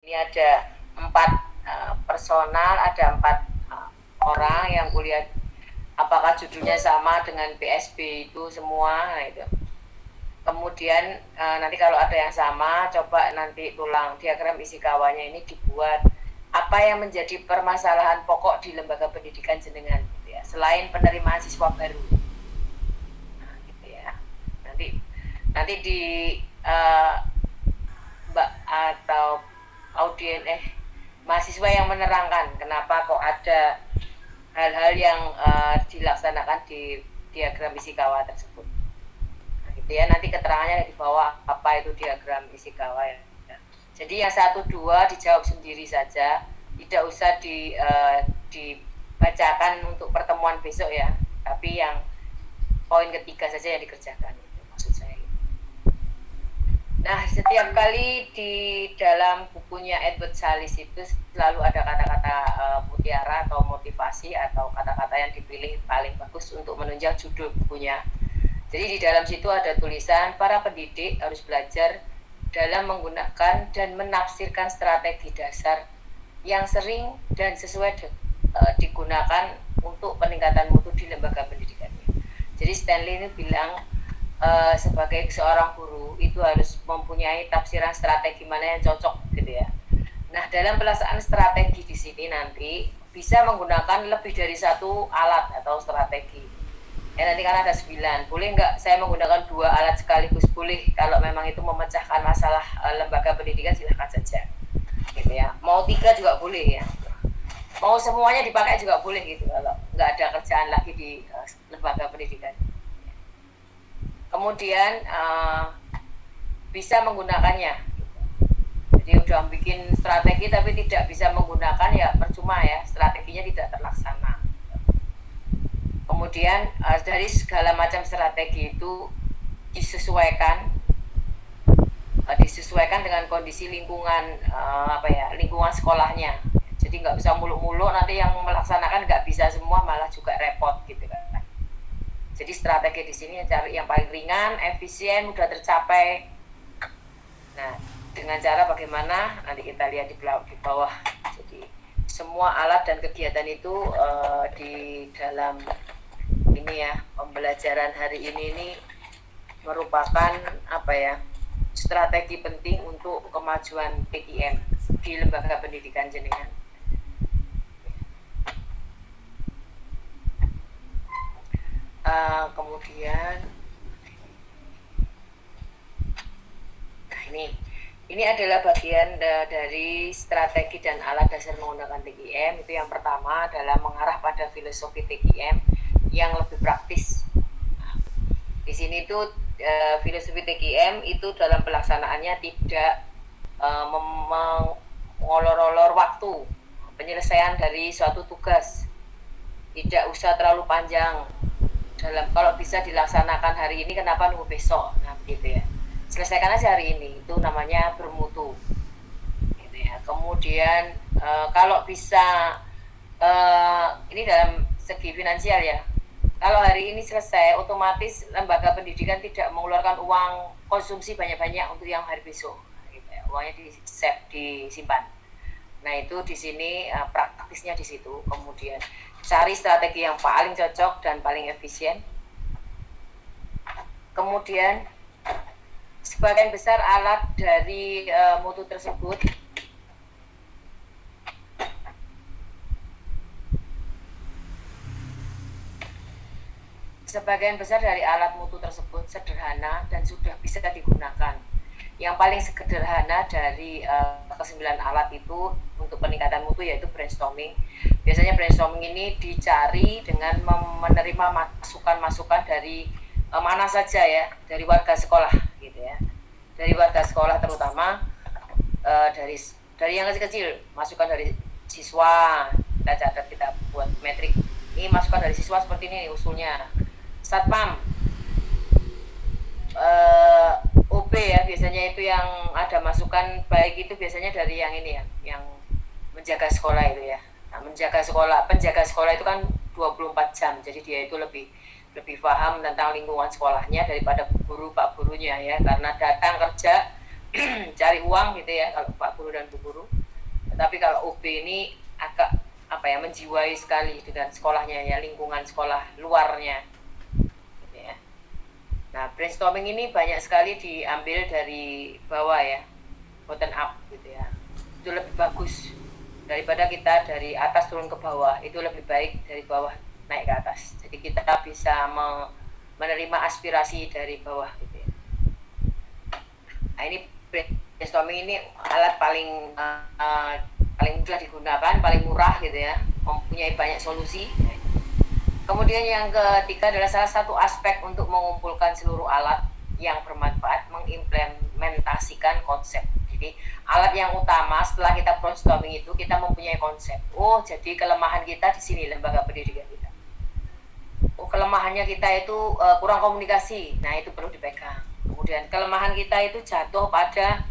Ini ada 4 personal, ada 4 orang yang kuliah. Apakah judulnya sama dengan PSB itu semua? Nah, itu. Kemudian nanti kalau ada yang sama, coba nanti tulang diagram Ishikawa-nya ini dibuat apa yang menjadi permasalahan pokok di lembaga pendidikan jenengan, gitu ya, selain penerimaan siswa baru. Nah, gitu ya. Nanti di Mbak atau audien mahasiswa yang menerangkan kenapa kok ada hal-hal yang dilaksanakan di diagram Ishikawa tersebut. Nah, gitu ya, nanti keterangannya di bawah apa itu diagram Ishikawa ya. Jadi yang 1, 2 dijawab sendiri saja, tidak usah dibacakan untuk pertemuan besok ya, tapi yang poin ketiga saja yang dikerjakan, itu maksud saya. Nah, setiap kali di dalam bukunya Edward Salis itu selalu ada kata-kata mutiara atau motivasi atau kata-kata yang dipilih paling bagus untuk menunjang judul bukunya. Jadi di dalam situ ada tulisan, para pendidik harus belajar dalam menggunakan dan menafsirkan strategi dasar yang sering dan sesuai digunakan untuk peningkatan mutu di lembaga pendidikannya. Jadi Stanley ini bilang sebagai seorang guru itu harus mempunyai tafsiran strategi mana yang cocok, gitu ya. Nah, dalam pelaksanaan strategi di sini nanti bisa menggunakan lebih dari 1 alat atau strategi. Nanti kan ada 9, boleh nggak saya menggunakan 2 alat sekaligus? Boleh, kalau memang itu memecahkan masalah lembaga pendidikan silahkan saja, gitu ya. Mau 3 juga boleh ya, mau semuanya dipakai juga boleh gitu kalau nggak ada kerjaan lagi di lembaga pendidikan. Kemudian bisa menggunakannya, jadi udah bikin strategi tapi tidak bisa menggunakan ya percuma ya, strateginya tidak terlaksana. Kemudian dari segala macam strategi itu disesuaikan dengan kondisi lingkungan lingkungan sekolahnya. Jadi nggak bisa muluk-muluk, nanti yang melaksanakan nggak bisa semua, malah juga repot gitu kan. Jadi strategi di sini cari yang paling ringan, efisien, mudah tercapai. Nah, dengan cara bagaimana nanti kita lihat di bawah. Jadi semua alat dan kegiatan itu di dalam ini ya, pembelajaran hari ini merupakan strategi penting untuk kemajuan PKM di lembaga pendidikan jenengan. Kemudian ini adalah bagian dari strategi dan alat dasar menggunakan TKM. Itu yang pertama adalah mengarah pada filosofi TKM yang lebih praktis. Di sini tuh filosofi TKM itu dalam pelaksanaannya tidak mengolor-olor waktu penyelesaian dari suatu tugas, tidak usah terlalu panjang. Kalau bisa dilaksanakan hari ini, kenapa nunggu besok? Nah, begitu ya. Selesaikan aja hari ini, itu namanya bermutu, gitu ya. Kemudian kalau bisa ini dalam segi finansial ya, kalau hari ini selesai, otomatis lembaga pendidikan tidak mengeluarkan uang konsumsi banyak-banyak untuk yang hari besok, gitu ya. Uangnya disimpan. Nah, itu di sini praktisnya di situ. Kemudian cari strategi yang paling cocok dan paling efisien. Kemudian sebagian besar alat dari mutu tersebut sederhana dan sudah bisa digunakan. Yang paling sederhana dari ke-9 alat itu untuk peningkatan mutu yaitu brainstorming. Biasanya brainstorming ini dicari dengan menerima masukan-masukan dari mana saja ya, dari warga sekolah gitu ya. Dari warga sekolah terutama dari yang kecil-kecil, masukan dari siswa, kita catat, kita buat metrik. Ini masukan dari siswa seperti ini usulnya. Satpam, OB ya, biasanya itu yang ada masukan baik itu biasanya dari yang ini ya, yang menjaga sekolah itu ya. Nah, penjaga sekolah itu kan 24 jam, jadi dia itu lebih paham tentang lingkungan sekolahnya daripada guru, pak gurunya ya, karena datang kerja cari uang gitu ya kalau pak guru dan bu guru. Tapi kalau UB ini agak menjiwai sekali dengan sekolahnya ya, lingkungan sekolah luarnya gitu ya. Nah, brainstorming ini banyak sekali diambil dari bawah ya, bottom up gitu ya. Itu lebih bagus daripada kita dari atas turun ke bawah. Itu lebih baik dari bawah naik ke atas. Jadi kita bisa menerima aspirasi dari bawah gitu ya. Nah, ini brainstorming ini alat paling mudah digunakan, paling murah gitu ya, mempunyai banyak solusi. Kemudian yang ketiga adalah salah satu aspek untuk mengumpulkan seluruh alat yang bermanfaat, mengimplementasikan konsep. Jadi alat yang utama setelah kita brainstorming itu kita mempunyai konsep. Oh, jadi kelemahan kita di sini lembaga pendidikan kita. Oh, kelemahannya kita itu kurang komunikasi. Nah, itu perlu dipegang. Kemudian kelemahan kita itu jatuh pada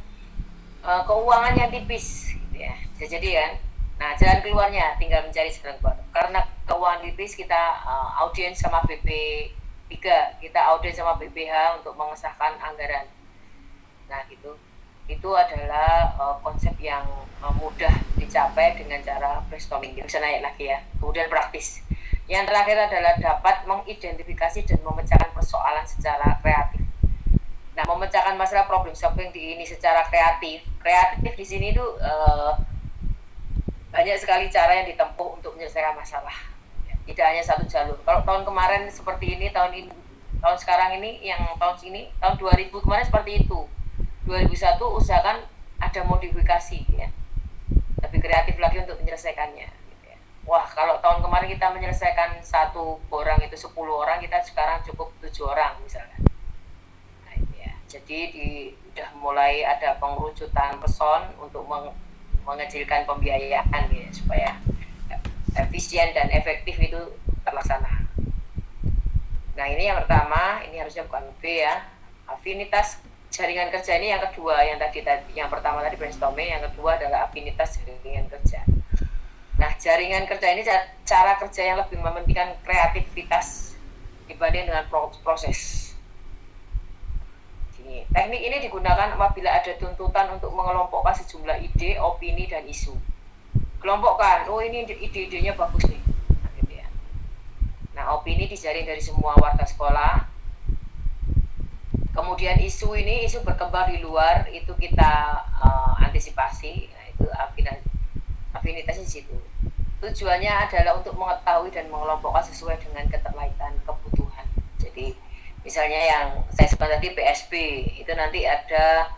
keuangan yang tipis gitu ya. Bisa jadi kan. Nah, jalan keluarnya tinggal mencari jalan keluar. Karena keuangan tipis kita audiens sama BP3, kita audiens sama BPH untuk mengesahkan anggaran. Nah, gitu. Itu adalah konsep yang mudah dicapai dengan cara brainstorming. Bisa naik lagi ya. Kemudian praktis. Yang terakhir adalah dapat mengidentifikasi dan memecahkan persoalan secara kreatif. Nah, memecahkan masalah problem solving di ini secara kreatif. Kreatif di sini tuh banyak sekali cara yang ditempuh untuk menyelesaikan masalah. Tidak hanya satu jalur. Kalau tahun kemarin seperti ini, tahun sekarang ini, tahun 2000 kemarin seperti itu. 2001 usahakan ada modifikasi ya. Lebih kreatif lagi untuk menyelesaikannya. Gitu ya. Wah, kalau tahun kemarin kita menyelesaikan 1 orang itu 10 orang, kita sekarang cukup 7 orang misalnya. Jadi udah mulai ada pengerucutan person untuk mengecilkan pembiayaan ya, supaya efisien dan efektif itu terlaksana. Nah, ini yang pertama, ini harusnya bukan B ya. Afinitas jaringan kerja ini yang kedua, yang pertama tadi brainstorming, yang kedua adalah afinitas jaringan kerja. Nah, jaringan kerja ini cara kerja yang lebih mementingkan kreativitas dibanding dengan proses. Teknik ini digunakan apabila ada tuntutan untuk mengelompokkan sejumlah ide, opini, dan isu. Kelompokkan, oh ini ide-idenya bagus nih. Nah, gitu ya. Nah, opini dijaring dari semua warga sekolah. Kemudian isu berkembang di luar, itu kita antisipasi. Nah, itu afinitasnya di situ. Tujuannya adalah untuk mengetahui dan mengelompokkan sesuai dengan keterkaitan kebutuhan. Jadi misalnya yang saya sebut tadi PSB, itu nanti ada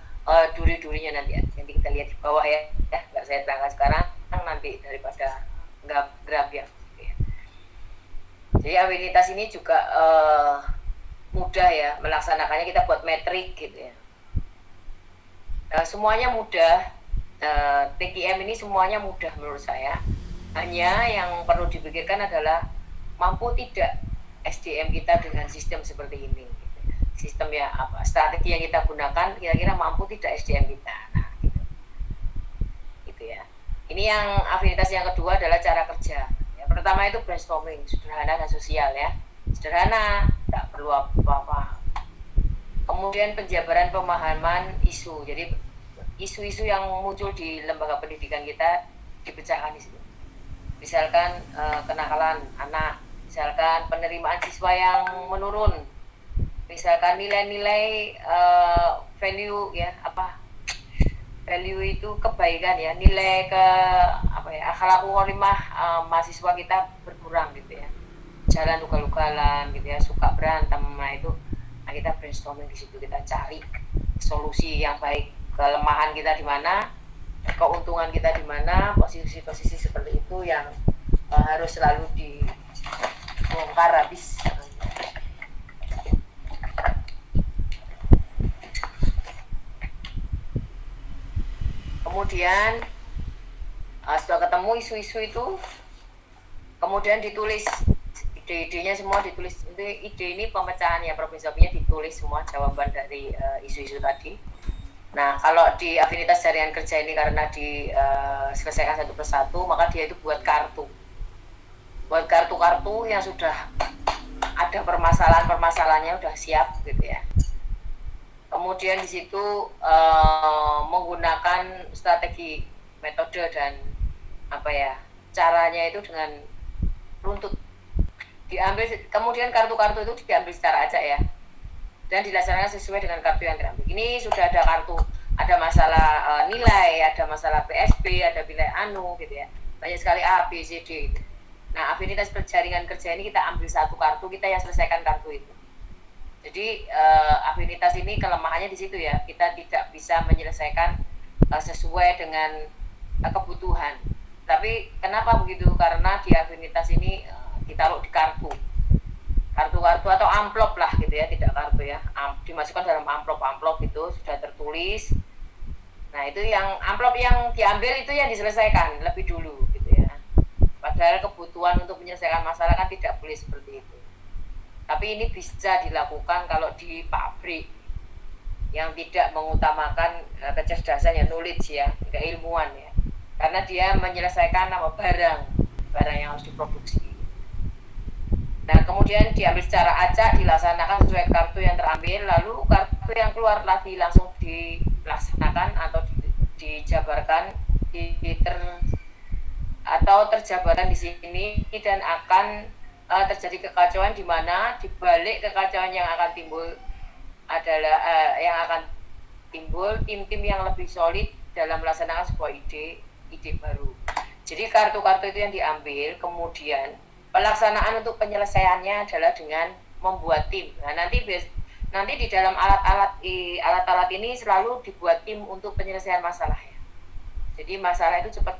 duri-durinya nanti kita lihat di bawah ya, nggak saya terangkan sekarang, nanti daripada nggak grab ya. Jadi afinitas ini juga mudah ya melaksanakannya, kita buat metrik gitu ya. Semuanya mudah, TKM ini semuanya mudah menurut saya. Hanya yang perlu dipikirkan adalah mampu tidak SDM kita dengan sistem seperti ini. Sistem ya apa, strategi yang kita gunakan kira-kira mampu tidak SDM kita. Nah, gitu ya. Ini yang afinitas yang kedua adalah cara kerja. Yang pertama itu brainstorming, sederhana dan sosial ya. Sederhana, tak perlu apa-apa. Kemudian penjabaran pemahaman isu. Jadi isu-isu yang muncul di lembaga pendidikan kita dipecahkan di situ. Misalkan kenakalan anak, misalkan penerimaan siswa yang menurun, misalkan nilai-nilai value ya, value itu kebaikan ya, nilai akhlakul karimah mahasiswa kita berkurang gitu ya, jalan ugal-ugalan gitu ya, suka berantem. Nah, itu kita brainstorming di situ, kita cari solusi yang baik, kelemahan kita di mana, keuntungan kita di mana, posisi-posisi seperti itu yang harus selalu dibongkar habis. Kemudian setelah ketemu isu-isu itu, kemudian ditulis ide-idenya semua, ditulis. Ide ini pemecahannya, problem-nya ditulis semua jawaban dari isu-isu tadi. Nah, kalau di afinitas jaringan kerja ini karena diselesaikan satu persatu, maka dia itu buat kartu yang sudah ada permasalahannya udah siap gitu ya. Kemudian di situ menggunakan strategi metode dan caranya itu dengan runtut diambil, kemudian kartu-kartu itu diambil secara acak ya, dan dilaksanakan sesuai dengan kartu yang terambil. Ini sudah ada kartu, ada masalah nilai, ada masalah PSB, ada nilai gitu ya, banyak sekali A, B, C, D gitu. Nah, afinitas perjaringan kerja ini kita ambil satu kartu, kita yang selesaikan kartu itu. Jadi afinitas ini kelemahannya di situ ya, kita tidak bisa menyelesaikan sesuai dengan kebutuhan. Tapi kenapa begitu? Karena di afinitas ini ditaruh di kartu atau amplop lah gitu ya, tidak kartu ya, dimasukkan dalam amplop itu sudah tertulis. Nah, itu yang amplop yang diambil itu yang diselesaikan lebih dulu gitu ya, padahal kebutuhan untuk menyelesaikan masalah kan tidak boleh seperti itu. Tapi ini bisa dilakukan kalau di pabrik yang tidak mengutamakan kecerdasan ya, knowledge ya, keilmuan ya, karena dia menyelesaikan nama barang yang harus diproduksi. Nah, kemudian diambil secara acak, dilaksanakan sesuai kartu yang terambil, lalu kartu yang keluar lagi langsung dilaksanakan atau dijabarkan atau terjabarkan di sini, dan akan terjadi kekacauan di mana di balik kekacauan yang akan timbul adalah tim-tim yang lebih solid dalam melaksanakan sebuah ide baru. Jadi kartu-kartu itu yang diambil, kemudian pelaksanaan untuk penyelesaiannya adalah dengan membuat tim. Nah, nanti di dalam alat-alat ini selalu dibuat tim untuk penyelesaian masalah ya. Jadi masalah itu cepat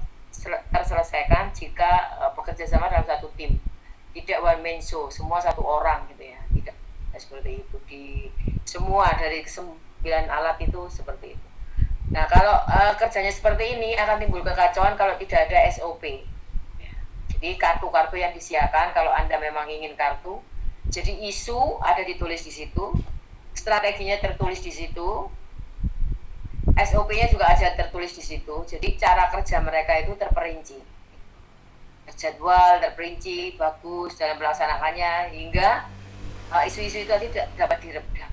terselesaikan jika bekerja sama dalam satu tim. Tidak one man show, semua satu orang gitu ya. Tidak seperti itu. Di semua dari 9 alat itu seperti itu. Nah, kalau kerjanya seperti ini akan timbul kekacauan kalau tidak ada SOP. Jadi kartu-kartu yang disiapkan, kalau Anda memang ingin kartu, jadi isu ada ditulis di situ, strateginya tertulis di situ, SOP-nya juga ada tertulis di situ. Jadi cara kerja mereka itu terperinci, jadwal terperinci, bagus dalam melaksanakannya, hingga isu-isu itu tadi dapat diredam.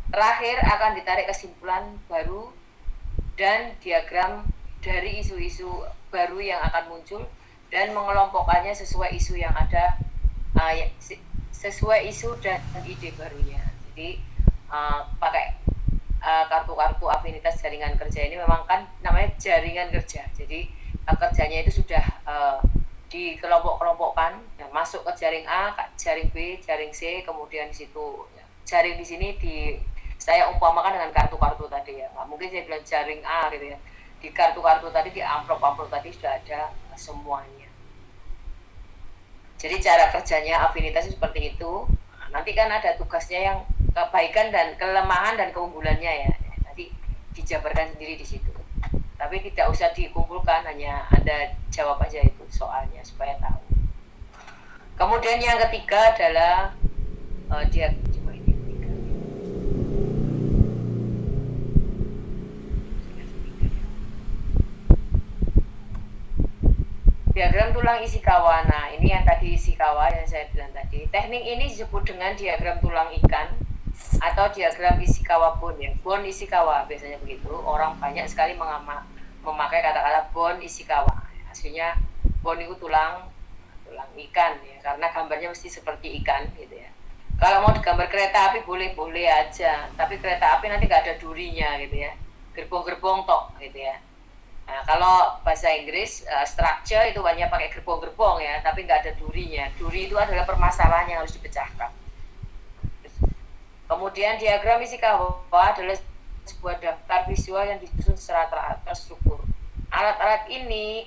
Terakhir akan ditarik kesimpulan baru dan diagram dari isu-isu baru yang akan muncul, dan mengelompokkannya sesuai isu yang ada, sesuai isu dan ide barunya. Jadi pakai kartu-kartu afinitas jaringan kerja ini memang kan namanya jaringan kerja. Jadi kerjanya itu sudah dikelompok-kelompokkan, ya, masuk ke jaring A, jaring B, jaring C, kemudian di situ jaring di sini saya umpamakan dengan kartu-kartu tadi ya. Nggak mungkin saya bilang jaring A gitu ya. Di kartu-kartu tadi, di amplop-amplop tadi sudah ada semuanya. Jadi cara kerjanya afinitas seperti itu. Nanti kan ada tugasnya yang kebaikan dan kelemahan dan keunggulannya ya. Nanti dijabarkan sendiri di situ. Tapi tidak usah dikumpulkan, hanya Anda jawab aja itu soalnya supaya tahu. Kemudian yang ketiga adalah diagram tulang Ishikawa. Nah, ini yang tadi Ishikawa yang saya bilang tadi. Teknik ini disebut dengan diagram tulang ikan atau diagram Ishikawa bone ya. Bone Ishikawa biasanya begitu. Orang banyak sekali memakai kata-kata bone Ishikawa. Hasilnya bone itu tulang ikan ya, karena gambarnya mesti seperti ikan gitu ya. Kalau mau digambar kereta api boleh aja, tapi kereta api nanti nggak ada durinya gitu ya. Gerbong-gerbong tok gitu ya. Nah, kalau bahasa Inggris structure itu banyak pakai gerbong-gerbong ya, tapi nggak ada durinya. Duri itu adalah permasalahan yang harus dipecahkan. Kemudian diagram Ishikawa adalah sebuah daftar visual yang disusun secara terstruktur. Alat ini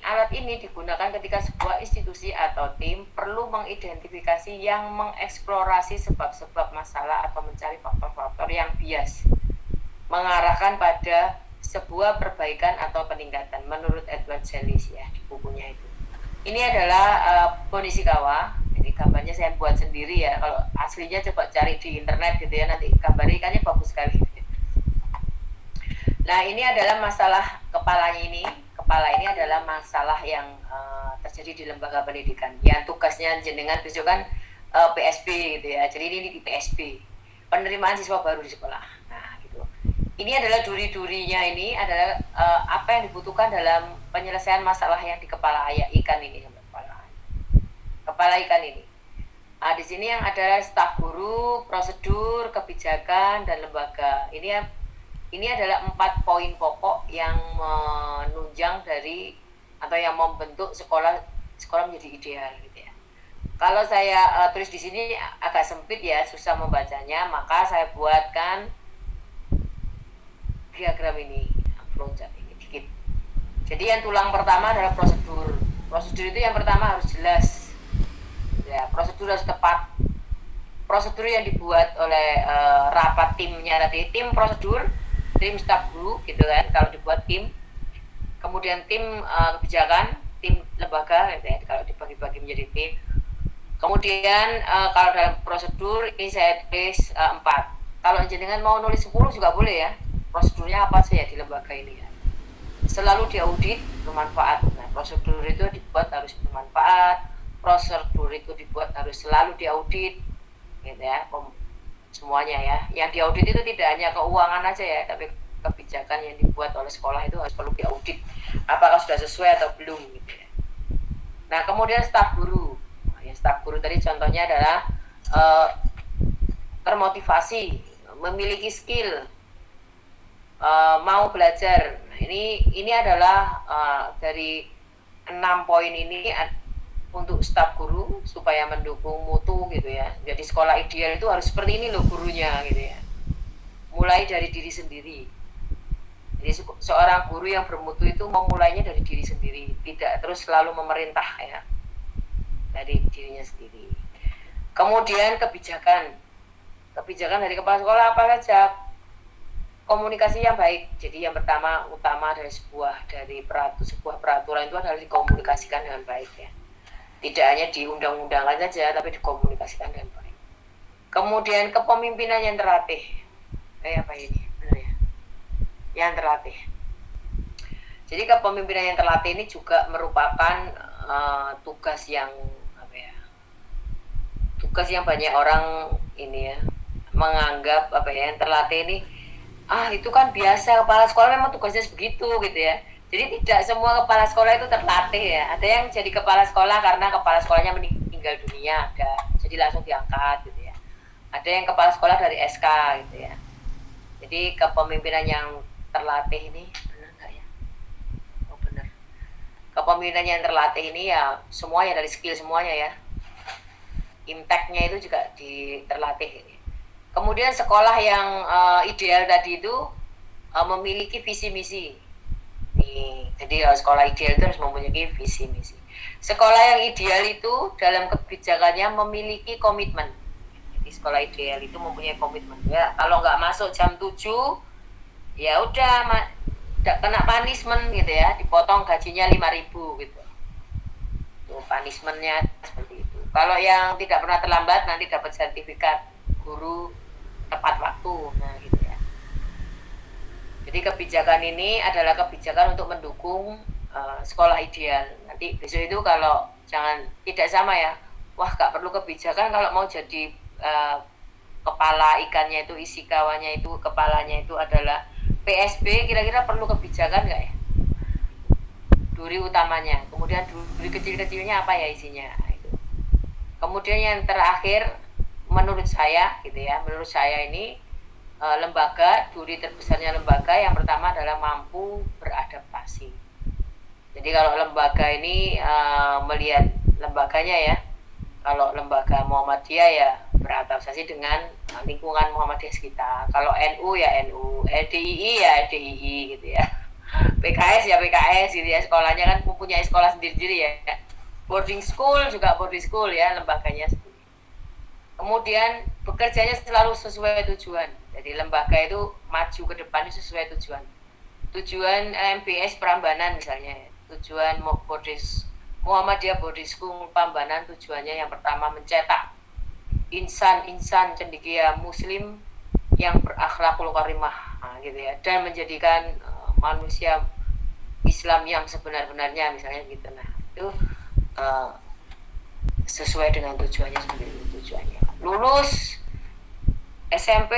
digunakan ketika sebuah institusi atau tim perlu mengidentifikasi yang mengeksplorasi sebab-sebab masalah atau mencari faktor-faktor yang bias, mengarahkan pada sebuah perbaikan atau peningkatan menurut Edward Sellis ya di bukunya itu. Ini adalah bone Ishikawa. Jadi gambarnya saya buat sendiri ya. Kalau aslinya coba cari di internet gitu ya, nanti gambar ikannya bagus sekali. Nah, ini adalah masalah kepalanya ini. Kepala ini adalah masalah yang terjadi di lembaga pendidikan. Yang tugasnya jenengan besok kan PSB gitu ya. Jadi ini di PSB, penerimaan siswa baru di sekolah. Nah, gitu. Ini adalah duri-durinya, ini adalah apa yang dibutuhkan dalam penyelesaian masalah yang di kepala ikan ini, kepala ikan ini. Di sini yang adalah staf guru, prosedur, kebijakan, dan lembaga. Ini adalah 4 poin pokok yang menunjang dari atau yang membentuk sekolah menjadi ideal gitu ya. Kalau saya tulis di sini agak sempit ya, susah membacanya, maka saya buatkan diagram ini, flowchart ini dikit. Jadi yang tulang pertama adalah prosedur. Prosedur itu yang pertama harus jelas. Ya, prosedur harus tepat. Prosedur yang dibuat oleh rapat timnya tadi, tim prosedur, tim staf guru gitu kan, kalau dibuat tim. Kemudian tim kebijakan, tim lembaga gitu ya, kalau dibagi-bagi menjadi tim. Kemudian kalau dalam prosedur ini saya tulis 4. Kalau jenengan mau nulis 10 juga boleh ya. Prosedurnya apa sih ya di lembaga ini ya. Selalu diaudit bermanfaat. Nah, prosedur itu dibuat harus bermanfaat. Prosedur itu dibuat harus selalu diaudit gitu ya. Semuanya ya. Yang diaudit itu tidak hanya keuangan aja ya, tapi kebijakan yang dibuat oleh sekolah itu harus perlu diaudit. Apakah sudah sesuai atau belum gitu ya. Nah, kemudian staf guru. Staf guru tadi contohnya adalah termotivasi, memiliki skill, mau belajar. Nah, ini adalah dari 6 poin ini untuk staf guru supaya mendukung mutu gitu ya. Jadi sekolah ideal itu harus seperti ini loh gurunya gitu ya. Mulai dari diri sendiri. Jadi seorang guru yang bermutu itu memulainya dari diri sendiri, tidak terus selalu memerintah ya. Dari dirinya sendiri. Kemudian kebijakan dari kepala sekolah apa saja? Komunikasi yang baik. Jadi yang utama dari sebuah peraturan itu adalah dikomunikasikan dengan baik ya. Tidak hanya diundang-undangkan saja, tapi dikomunikasikan dengan baik. Kemudian kepemimpinan yang terlatih. Apa ini? Benar ya? Yang terlatih. Jadi kepemimpinan yang terlatih ini juga merupakan tugas yang banyak orang ini ya menganggap yang terlatih ini itu kan biasa, kepala sekolah memang tugasnya begitu gitu ya. Jadi tidak semua kepala sekolah itu terlatih ya. Ada yang jadi kepala sekolah karena kepala sekolahnya meninggal dunia, jadi langsung diangkat gitu ya. Ada yang kepala sekolah dari SK gitu ya. Jadi kepemimpinan yang terlatih ini benar nggak ya? Oh benar. Kepemimpinan yang terlatih ini ya semuanya dari skill semuanya ya. Impact-nya itu juga terlatih ini. Kemudian sekolah yang ideal tadi itu memiliki visi misi. Jadi sekolah ideal itu harus memiliki visi misi. Sekolah yang ideal itu dalam kebijakannya memiliki komitmen. Jadi sekolah ideal itu mempunyai komitmen ya. Kalau nggak masuk jam 7 ya udah kena punishment gitu ya, dipotong gajinya 5.000 gitu. Tuh punishmentnya seperti itu. Kalau yang tidak pernah terlambat nanti dapat sertifikat guru tepat waktu. Nah gitu ya. Jadi kebijakan ini adalah kebijakan untuk mendukung sekolah ideal. Nanti besok itu kalau tidak sama ya. Wah gak perlu kebijakan kalau mau jadi kepala ikannya itu, isi kawannya itu, kepalanya itu adalah PSB, kira-kira perlu kebijakan gak ya? Duri utamanya. Kemudian duri kecil-kecilnya apa ya isinya? Kemudian yang terakhir menurut saya gitu ya, menurut saya ini lembaga, duri terbesarnya lembaga yang pertama adalah mampu beradaptasi. Jadi kalau lembaga ini melihat lembaganya ya, kalau lembaga Muhammadiyah ya beradaptasi dengan lingkungan Muhammadiyah sekitar. Kalau NU ya NU, LDII ya LDII gitu ya. PKS ya PKS gitu ya, sekolahnya kan mempunyai sekolah sendiri-sendiri ya. Boarding school juga boarding school ya lembaganya. Kemudian bekerjanya selalu sesuai tujuan. Jadi lembaga itu maju ke depan itu sesuai tujuan. Tujuan MBS Prambanan misalnya, tujuan Muhammadiyah Boarding School Prambanan tujuannya yang pertama mencetak insan-insan cendekia muslim yang berakhlakul karimah gitu ya, dan menjadikan manusia Islam yang sebenar-benarnya misalnya gitu. Nah itu sesuai dengan tujuannya seperti itu tujuannya. Lulus SMP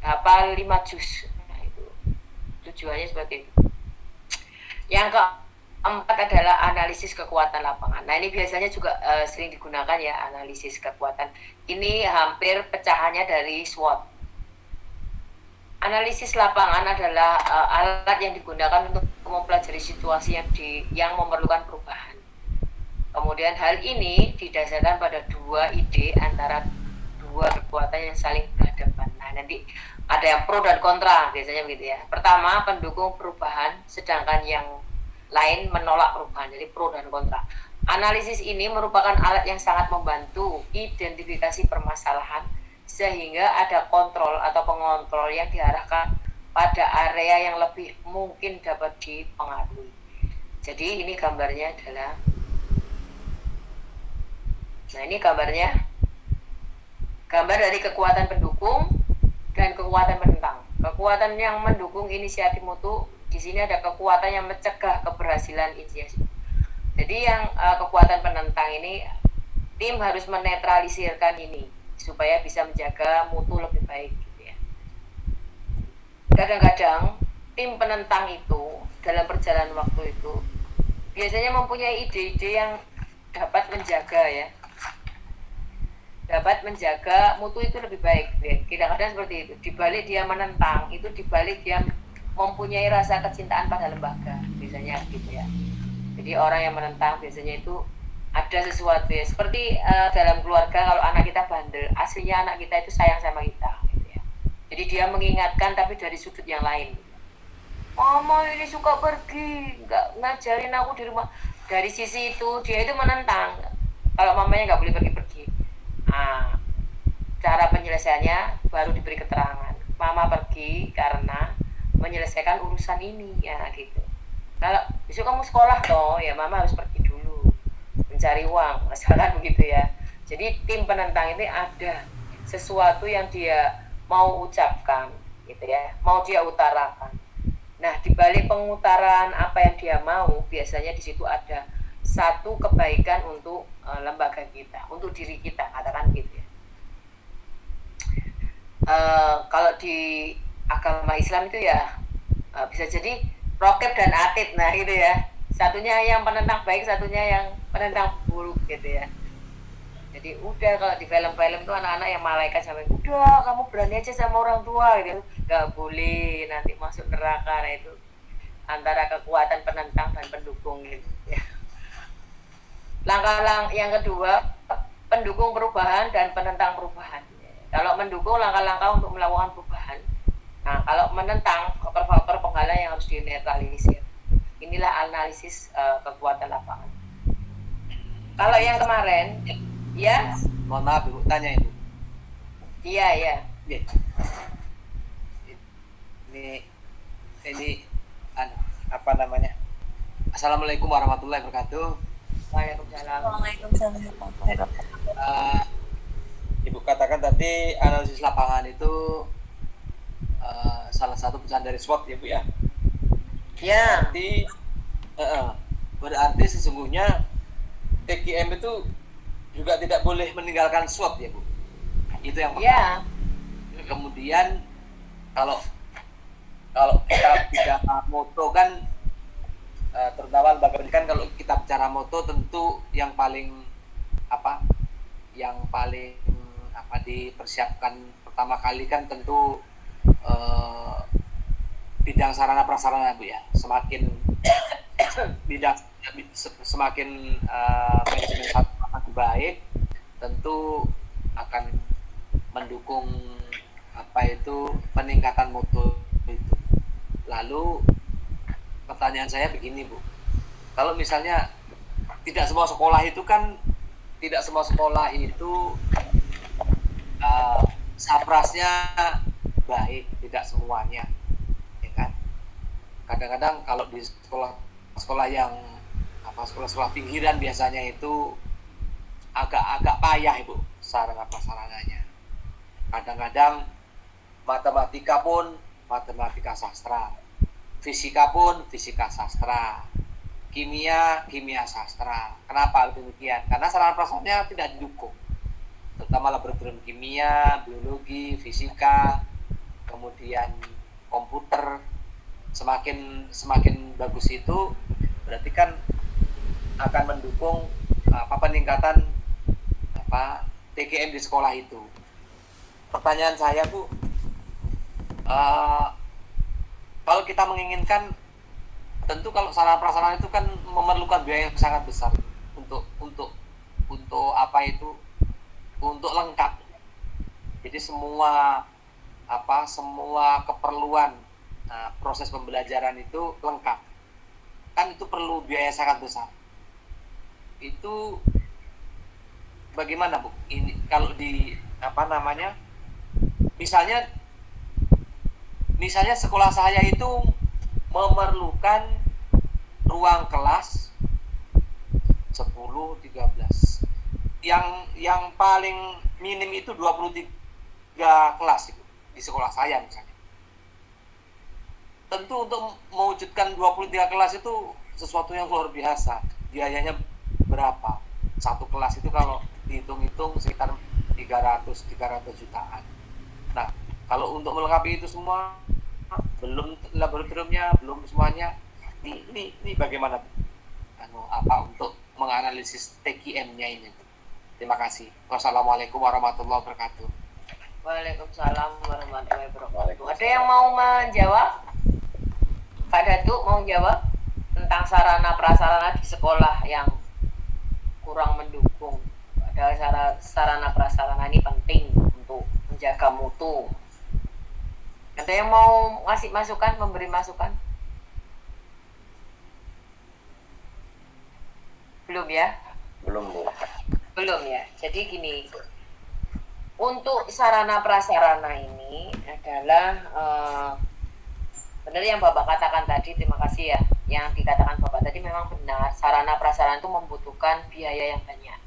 hafal 5 juz. Nah, itu tujuannya seperti itu. Yang keempat adalah analisis kekuatan lapangan. Nah, ini biasanya juga sering digunakan ya, analisis kekuatan. Ini hampir pecahannya dari SWOT. Analisis lapangan adalah alat yang digunakan untuk mempelajari situasi yang memerlukan perubahan. Kemudian hal ini didasarkan pada dua ide antara dua kekuatan yang saling berhadapan. Nah, nanti ada yang pro dan kontra, biasanya begitu ya. Pertama, pendukung perubahan, sedangkan yang lain menolak perubahan, jadi pro dan kontra. Analisis ini merupakan alat yang sangat membantu identifikasi permasalahan, sehingga ada kontrol atau pengontrol yang diarahkan pada area yang lebih mungkin dapat dipengaruhi. Jadi ini gambarnya adalah, nah ini gambarnya, gambar dari kekuatan pendukung dan kekuatan penentang. Kekuatan yang mendukung inisiatif mutu, di sini ada kekuatan yang mencegah keberhasilan inisiatif. Jadi yang kekuatan penentang ini, tim harus menetralisirkan ini supaya bisa menjaga mutu lebih baik gitu ya. Kadang-kadang tim penentang itu dalam perjalanan waktu itu biasanya mempunyai ide-ide yang dapat menjaga ya, dapat menjaga mutu itu lebih baik ya. Kadang-kadang seperti itu, dibalik dia menentang, itu dibalik dia mempunyai rasa kecintaan pada lembaga, biasanya gitu ya. Jadi orang yang menentang biasanya itu ada sesuatu ya, seperti dalam keluarga kalau anak kita bandel, aslinya anak kita itu sayang sama kita gitu ya. Jadi dia mengingatkan tapi dari sudut yang lain. Mama ini suka pergi, nggak ngajarin aku di rumah. Dari sisi itu dia itu menentang kalau mamanya nggak boleh pergi-pergi. Nah, cara penyelesaiannya baru diberi keterangan, mama pergi karena menyelesaikan urusan ini ya gitu. Kalau besok kamu sekolah toh ya, mama harus pergi dulu mencari uang, masalah begitu ya. Jadi tim penentang ini ada sesuatu yang dia mau ucapkan gitu ya, mau dia utarakan. Nah, di balik pengutaran apa yang dia mau, biasanya di situ ada satu kebaikan untuk lembaga kita, untuk diri kita, katakan gitu ya. Kalau di agama Islam itu ya bisa jadi Rokib dan Atid, nah gitu ya. Satunya yang penentang baik, satunya yang penentang buruk gitu ya. Jadi udah, kalau di film-film tuh anak-anak yang malaikat sampai, udah kamu berani aja sama orang tua gitu, nggak boleh nanti masuk neraka. Nah itu antara kekuatan penentang dan pendukung gitu ya. Langkah yang kedua, pendukung perubahan dan penentang perubahan. Kalau mendukung, langkah-langkah untuk melakukan perubahan. Nah, kalau menentang, faktor-faktor penghalang yang harus dinetralisir. Inilah analisis kekuatan lapangan. Kalau yang kemarin, ya? Mohon maaf Ibu, tanya Ibu. Iya, iya. Ini apa namanya? Assalamualaikum warahmatullahi wabarakatuh. Waalaikumsalam. Ibu katakan tadi analisis lapangan itu salah satu pecahan dari SWOT ya Bu ya. Ya. Berarti sesungguhnya TKM itu juga tidak boleh meninggalkan SWOT ya Bu. Itu yang pertama. Ya. Kemudian kalau kita bicara moto kan, terutama lembaga pendidikan, kalau kita bicara moto tentu yang paling dipersiapkan pertama kali kan tentu bidang sarana prasarana Bu ya. Semakin semakin manajemen satu baik, tentu akan mendukung peningkatan mutu itu. Lalu pertanyaan saya begini Bu, kalau misalnya tidak semua sekolah itu saprasnya baik, tidak semuanya ya kan. Kadang-kadang kalau di sekolah yang sekolah pinggiran biasanya itu agak payah Ibu sarana prasarananya. Kadang-kadang matematika pun matematika sastra, fisika pun fisika sastra, kimia sastra. Kenapa demikian? Karena sarana prasarananya tidak didukung, terutama laboratorium kimia, biologi, fisika, kemudian komputer, semakin bagus itu berarti kan akan mendukung peningkatan TGM di sekolah itu. Pertanyaan saya Bu, kalau kita menginginkan, tentu kalau sarana prasarana itu kan memerlukan biaya yang sangat besar untuk untuk lengkap. Jadi semua keperluan proses pembelajaran itu lengkap. Kan itu perlu biaya sangat besar. Itu bagaimana Bu? Ini kalau di misalnya sekolah saya itu memerlukan ruang kelas 10-13, yang paling minim itu 23 kelas itu di sekolah saya misalnya. Tentu untuk mewujudkan 23 kelas itu sesuatu yang luar biasa. Biayanya berapa? Satu kelas itu kalau dihitung-hitung sekitar 300 jutaan. Nah, kalau untuk melengkapi itu semua, belum laboratoriumnya, belum semuanya, ini bagaimana untuk menganalisis TQM-nya ini? Terima kasih. Wassalamualaikum warahmatullahi wabarakatuh. Waalaikumsalam warahmatullahi wabarakatuh. Ada yang mau menjawab? Pak Datuk mau menjawab tentang sarana prasarana di sekolah yang kurang mendukung. Padahal sarana prasarana ini penting untuk menjaga mutu. Ada yang mau ngasih masukan, memberi masukan? Belum ya? Belum ya. Jadi gini, untuk sarana prasarana ini adalah benar yang Bapak katakan tadi, terima kasih ya. Yang dikatakan Bapak tadi memang benar, sarana prasarana itu membutuhkan biaya yang banyak,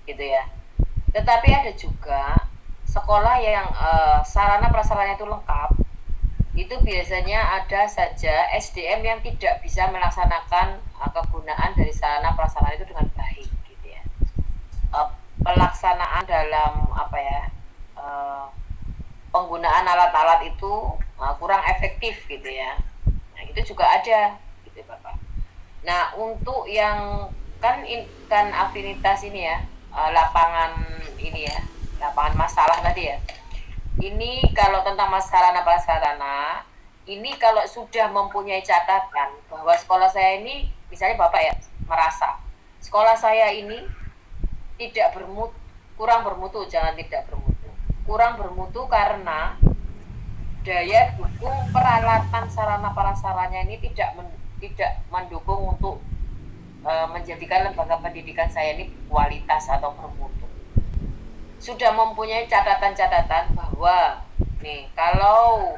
gitu ya. Tetapi ada juga sekolah yang sarana prasarana itu lengkap, itu biasanya ada saja SDM yang tidak bisa melaksanakan kegunaan dari sarana prasarana itu dengan baik, gitu ya. Pelaksanaan dalam penggunaan alat-alat itu kurang efektif, gitu ya. Nah, itu juga ada, gitu Bapak. Nah, untuk yang kan afinitas ini ya, lapangan ini ya, lapangan masalah tadi ya. Ini kalau tentang sarana prasarana, ini kalau sudah mempunyai catatan bahwa sekolah saya ini, misalnya Bapak ya merasa sekolah saya ini kurang bermutu, kurang bermutu karena daya dukung peralatan sarana prasarananya ini tidak mendukung untuk menjadikan lembaga pendidikan saya ini kualitas atau bermutu. Sudah mempunyai catatan-catatan bahwa nih kalau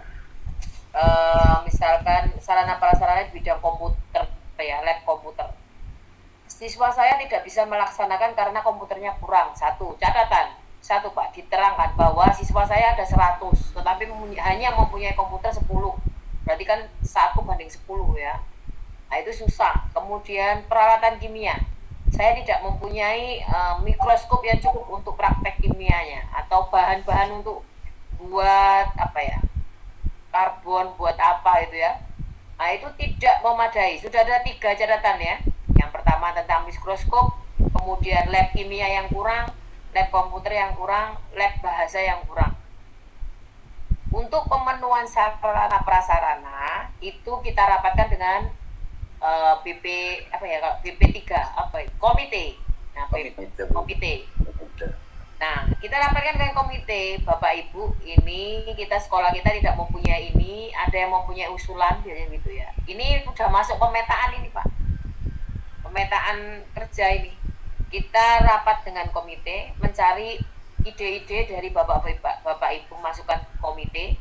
misalkan sarana prasarana di bidang komputer ya, lab komputer, siswa saya tidak bisa melaksanakan karena komputernya kurang. Satu Pak, diterangkan bahwa siswa saya ada 100 tetapi hanya mempunyai komputer 10, berarti kan 1:10 ya. Nah, itu susah. Kemudian peralatan kimia, saya tidak mempunyai mikroskop yang cukup untuk praktek kimianya, atau bahan-bahan untuk buat karbon, buat apa itu ya. Nah, itu tidak memadai. Sudah ada 3 catatan ya. Yang pertama tentang mikroskop, kemudian lab kimia yang kurang, lab komputer yang kurang, lab bahasa yang kurang. Untuk pemenuhan sarana prasarana itu kita rapatkan dengan BP3 komite. Nah, komite. Nah, kita rapatkan dengan komite, Bapak Ibu, ini sekolah kita tidak mempunyai ini, ada yang mempunyai usulan biasanya gitu ya. Ini sudah masuk pemetaan ini, Pak. Pemetaan kerja ini. Kita rapat dengan komite, mencari ide-ide dari Bapak Ibu, masukkan komite.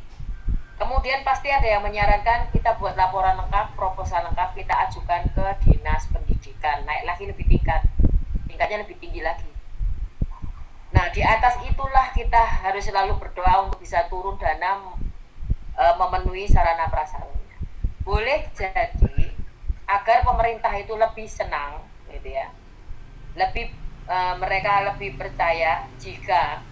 Kemudian pasti ada yang menyarankan kita buat laporan lengkap, proposal lengkap, kita ajukan ke Dinas Pendidikan, naik lagi lebih tingkatnya lebih tinggi lagi. Nah, di atas itulah kita harus selalu berdoa untuk bisa turun dana memenuhi sarana prasarananya. Boleh jadi agar pemerintah itu lebih senang, gitu ya, mereka lebih percaya jika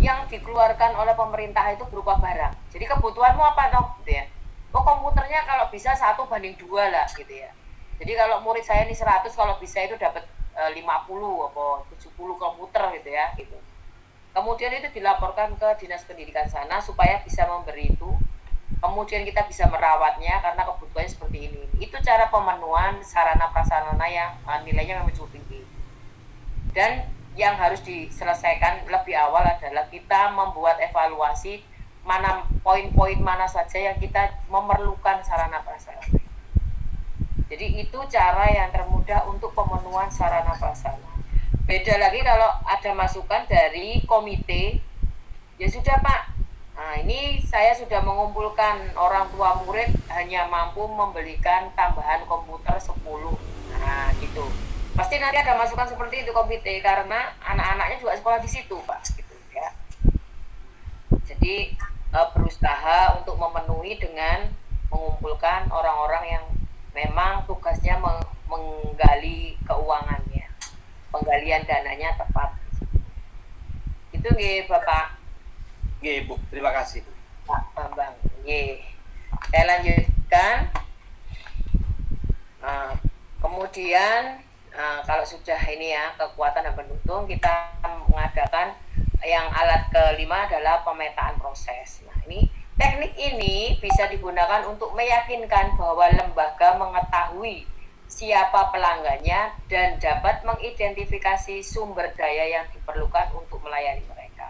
yang dikeluarkan oleh pemerintah itu berupa barang. Jadi kebutuhanmu apa dong, gitu ya. Oh, komputernya kalau bisa 1:2 lah, gitu ya. Jadi kalau murid saya ini 100, kalau bisa itu dapat 50 atau 70 komputer gitu ya, gitu. Kemudian itu dilaporkan ke dinas pendidikan sana supaya bisa memberi itu. Kemudian kita bisa merawatnya karena kebutuhannya seperti ini. Itu cara pemenuhan sarana prasarana yang nilainya memang cukup tinggi. Dan yang harus diselesaikan lebih awal adalah kita membuat evaluasi mana poin-poin mana saja yang kita memerlukan sarana prasarana. Jadi itu cara yang termudah untuk pemenuhan sarana prasarana. Beda lagi kalau ada masukan dari komite, ya sudah Pak, nah ini saya sudah mengumpulkan orang tua murid hanya mampu membelikan tambahan komputer 10. Nah gitu. Pasti nanti ada masukan seperti itu komite karena anak-anaknya juga sekolah di situ Pak, gitu ya. Jadi berusaha untuk memenuhi dengan mengumpulkan orang-orang yang memang tugasnya menggali keuangannya, penggalian dananya tepat. Itu nggih Bapak. Nggih Bu, terima kasih. Pak Bambang. Nggih. Saya lanjutkan. Kemudian kalau sudah ini ya kekuatan dan pendukung, kita mengadakan yang alat kelima adalah pemetaan proses. Nah ini teknik ini bisa digunakan untuk meyakinkan bahwa lembaga mengetahui siapa pelanggannya dan dapat mengidentifikasi sumber daya yang diperlukan untuk melayani mereka.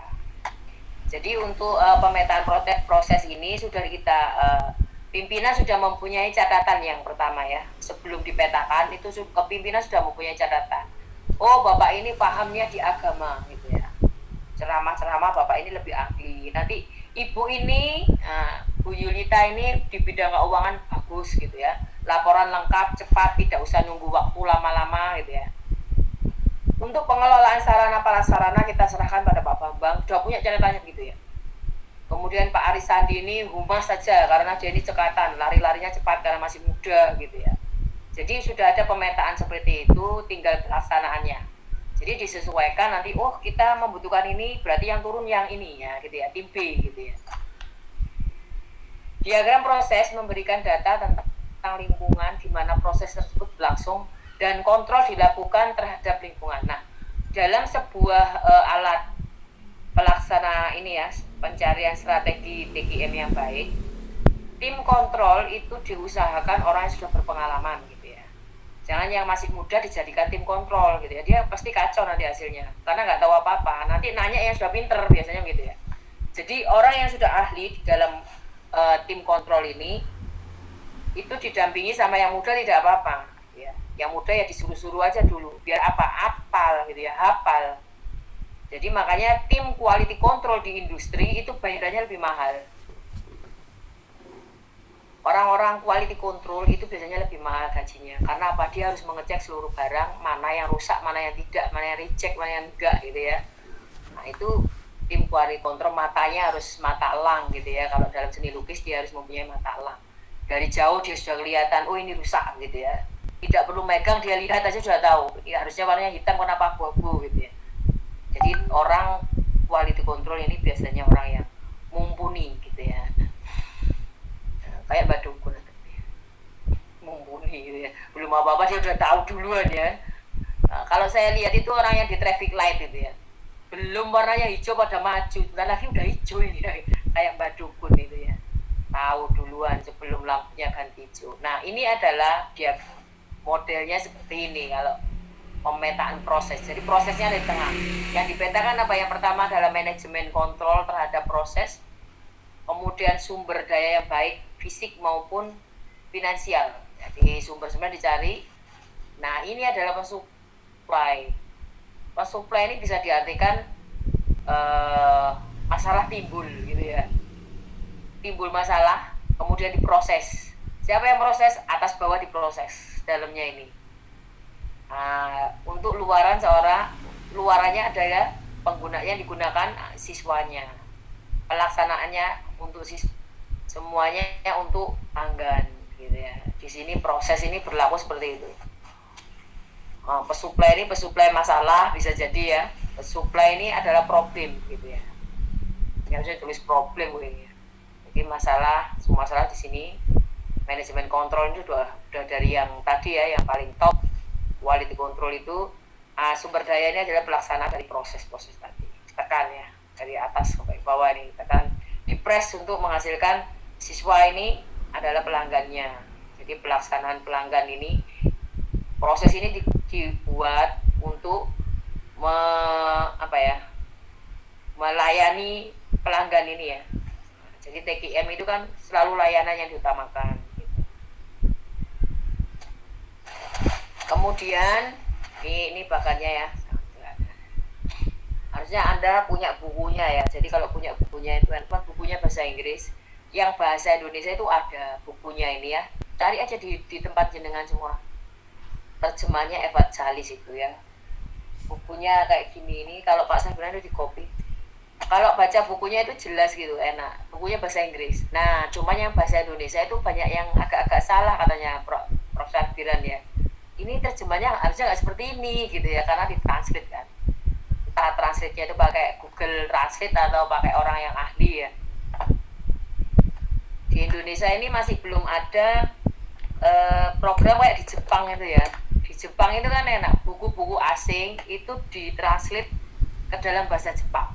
Jadi untuk pemetaan proses ini sudah kita pimpinan sudah mempunyai catatan yang pertama ya. Sebelum dipetakan itu kepimpinan sudah mempunyai catatan. Oh, Bapak ini pahamnya di agama gitu ya. Ceramah-ceramah Bapak ini lebih ahli. Nanti Ibu ini, Bu Yulita ini di bidang keuangan bagus gitu ya. Laporan lengkap, cepat, tidak usah nunggu waktu lama-lama gitu ya. Untuk pengelolaan sarana prasarana kita serahkan pada Pak Bambang. Sudah punya catatannya gitu ya. Kemudian Pak Arisandi ini humas saja karena dia ini cekatan, lari-larinya cepat karena masih muda gitu ya. Jadi sudah ada pemetaan seperti itu, tinggal pelaksanaannya. Jadi disesuaikan nanti, oh kita membutuhkan ini, berarti yang turun yang ini ya, gitu ya, tim B gitu ya. Diagram proses memberikan data tentang lingkungan di mana proses tersebut berlangsung dan kontrol dilakukan terhadap lingkungan. Nah, dalam sebuah alat pelaksana ini ya, pencarian strategi TKM yang baik, tim kontrol itu diusahakan orang yang sudah berpengalaman gitu ya. Jangan yang masih muda dijadikan tim kontrol gitu ya, dia pasti kacau nanti hasilnya karena nggak tahu apa-apa. Nanti nanya yang sudah pinter biasanya gitu ya. Jadi orang yang sudah ahli di dalam tim kontrol ini itu didampingi sama yang muda tidak apa-apa ya. Yang muda ya disuruh-suruh aja dulu biar apa, apal gitu ya, hafal. Jadi makanya tim quality control di industri itu bayarannya lebih mahal. Orang-orang quality control itu biasanya lebih mahal gajinya. Karena apa? Dia harus mengecek seluruh barang, mana yang rusak, mana yang tidak, mana yang reject, mana yang enggak gitu ya. Nah itu tim quality control matanya harus mata elang gitu ya. Kalau dalam seni lukis dia harus mempunyai mata elang. Dari jauh dia sudah kelihatan, oh ini rusak gitu ya. Tidak perlu megang, dia lihat aja sudah tahu. Ya, harusnya warnanya hitam, kenapa abu-abu gitu ya. Jadi orang quality control ini biasanya orang yang mumpuni gitu ya. Kayak Mbak Dukun mumpuni gitu ya. Belum apa-apa dia udah tahu duluan ya. Nah, kalau saya lihat itu orang yang di traffic light gitu ya. Belum warnanya hijau pada maju, bentar lagi udah hijau ini ya. Kayak Mbak Dukun itu ya. Tahu duluan sebelum lampunya ganti hijau. Nah, ini adalah dia modelnya seperti ini kalau pemetaan proses. Jadi prosesnya ada di tengah. Yang dipetakan apa? Yang pertama adalah manajemen kontrol terhadap proses. Kemudian sumber daya yang baik fisik maupun finansial. Jadi sumber-sumber dicari. Nah, ini adalah pensuplai. Pensuplai ini bisa diartikan masalah timbul gitu ya. Timbul masalah, kemudian diproses. Siapa yang proses? Atas bawah diproses dalamnya ini. Untuk luarannya adalah penggunanya digunakan siswanya. Pelaksanaannya untuk semuanya untuk anggan gitu ya. Di sini proses ini berlaku seperti itu. Pesuplai ini pesuplai masalah bisa jadi ya. Pesuplai ini adalah problem gitu ya. harusnya tulis problem gue. Jadi semua masalah di sini manajemen kontrol itu udah dari yang tadi ya, yang paling top quality control itu sumber daya ini adalah pelaksana dari proses-proses tadi. Tekan ya dari atas sampai bawah ini, tekan di press untuk menghasilkan siswa ini adalah pelanggannya. Jadi pelaksanaan pelanggan ini, proses ini dibuat untuk melayani pelanggan ini ya. Jadi TKM itu kan selalu layanan yang diutamakan. Kemudian ini bahannya ya, harusnya Anda punya bukunya ya. Jadi kalau punya bukunya itu kan bukunya bahasa Inggris, yang bahasa Indonesia itu ada bukunya ini ya. Cari aja di tempat jenengan semua. Terjemahnya Eva Jalis itu ya. Bukunya kayak gini ini, kalau Pak Sabrina itu di copy. Kalau baca bukunya itu jelas gitu, enak. Bukunya bahasa Inggris. Nah, cuma yang bahasa Indonesia itu banyak yang agak-agak salah katanya Prof. Sabriran ya. Ini terjemahnya harusnya nggak seperti ini gitu ya, karena ditranslate kan. Entah translate-nya itu pakai Google Translate atau pakai orang yang ahli ya. Di Indonesia ini masih belum ada program kayak di Jepang itu ya. Di Jepang itu kan enak, buku-buku asing itu ditranslate ke dalam bahasa Jepang.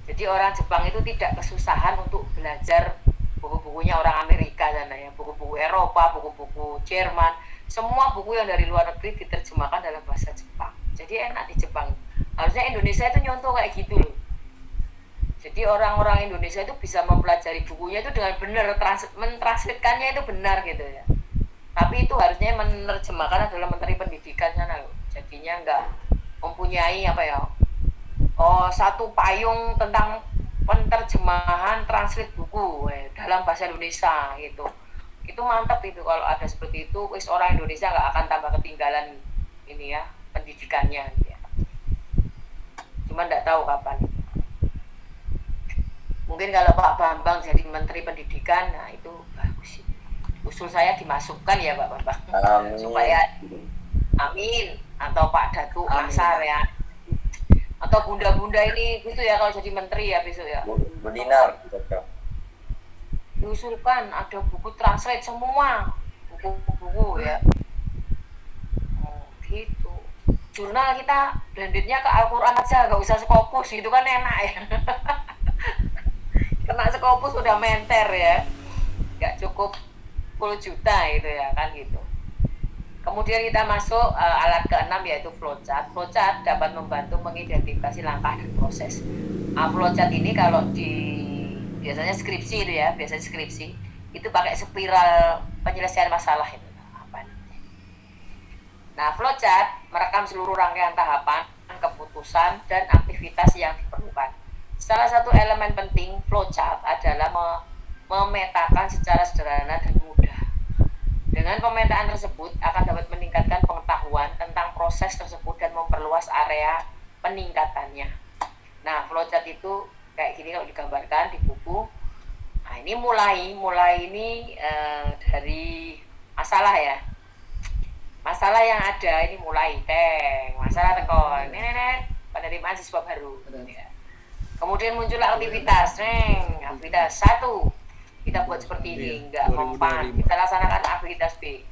Jadi orang Jepang itu tidak kesusahan untuk belajar buku-bukunya orang Amerika sana ya, buku-buku Eropa, buku-buku Jerman, semua buku yang dari luar negeri diterjemahkan dalam bahasa Jepang. Jadi enak di Jepang. Harusnya Indonesia itu nyontoh kayak gitu loh. Jadi orang-orang Indonesia itu bisa mempelajari bukunya itu dengan benar, mentranslitkannya itu benar gitu ya. Tapi itu harusnya menerjemahkan adalah Menteri Pendidikan sana loh. Jadinya nggak mempunyai satu payung tentang penerjemahan translate buku dalam bahasa Indonesia gitu. Itu mantap itu kalau ada seperti itu, orang Indonesia nggak akan tambah ketinggalan ini ya pendidikannya gitu ya. Cuma nggak tahu kapan. Mungkin kalau Pak Bambang jadi Menteri Pendidikan, nah itu bagus. Usul saya dimasukkan ya Pak Bambang. Amin. Supaya amin, atau Pak Datu Asar ya. Atau bunda-bunda ini gitu ya kalau jadi menteri ya besok ya. Bu Dinar. Diusulkan ada buku translate semua, buku-buku ya. Gitu. Jurnal kita blendednya ke Al-Quran aja, gak usah Scopus gitu kan enak ya. Kena Scopus udah menter ya, gak cukup 10 juta gitu ya kan gitu. Kemudian kita masuk alat ke-6 yaitu flowchart. Flowchart dapat membantu mengidentifikasi langkah dan proses. Flowchart ini kalau biasanya skripsi itu ya, biasanya skripsi itu pakai spiral penyelesaian masalah itu. Nah, flowchart merekam seluruh rangkaian tahapan, keputusan dan aktivitas yang diperlukan. Salah satu elemen penting flowchart adalah memetakan secara sederhana dan mudah. Dengan pemetaan tersebut akan dapat meningkatkan pengetahuan tentang proses tersebut dan memperluas area peningkatannya. Nah, flowchart itu kayak gini kalau digambarkan di buku. Nah, ini mulai ini dari masalah ya. Masalah yang ada ini mulai masalah tekon, penerimaan siswa baru. Ya. Kemudian muncullah aktivitas, aktivitas 1. Kita buat seperti ini, enggak mempan. Kita laksanakan aktivitas B.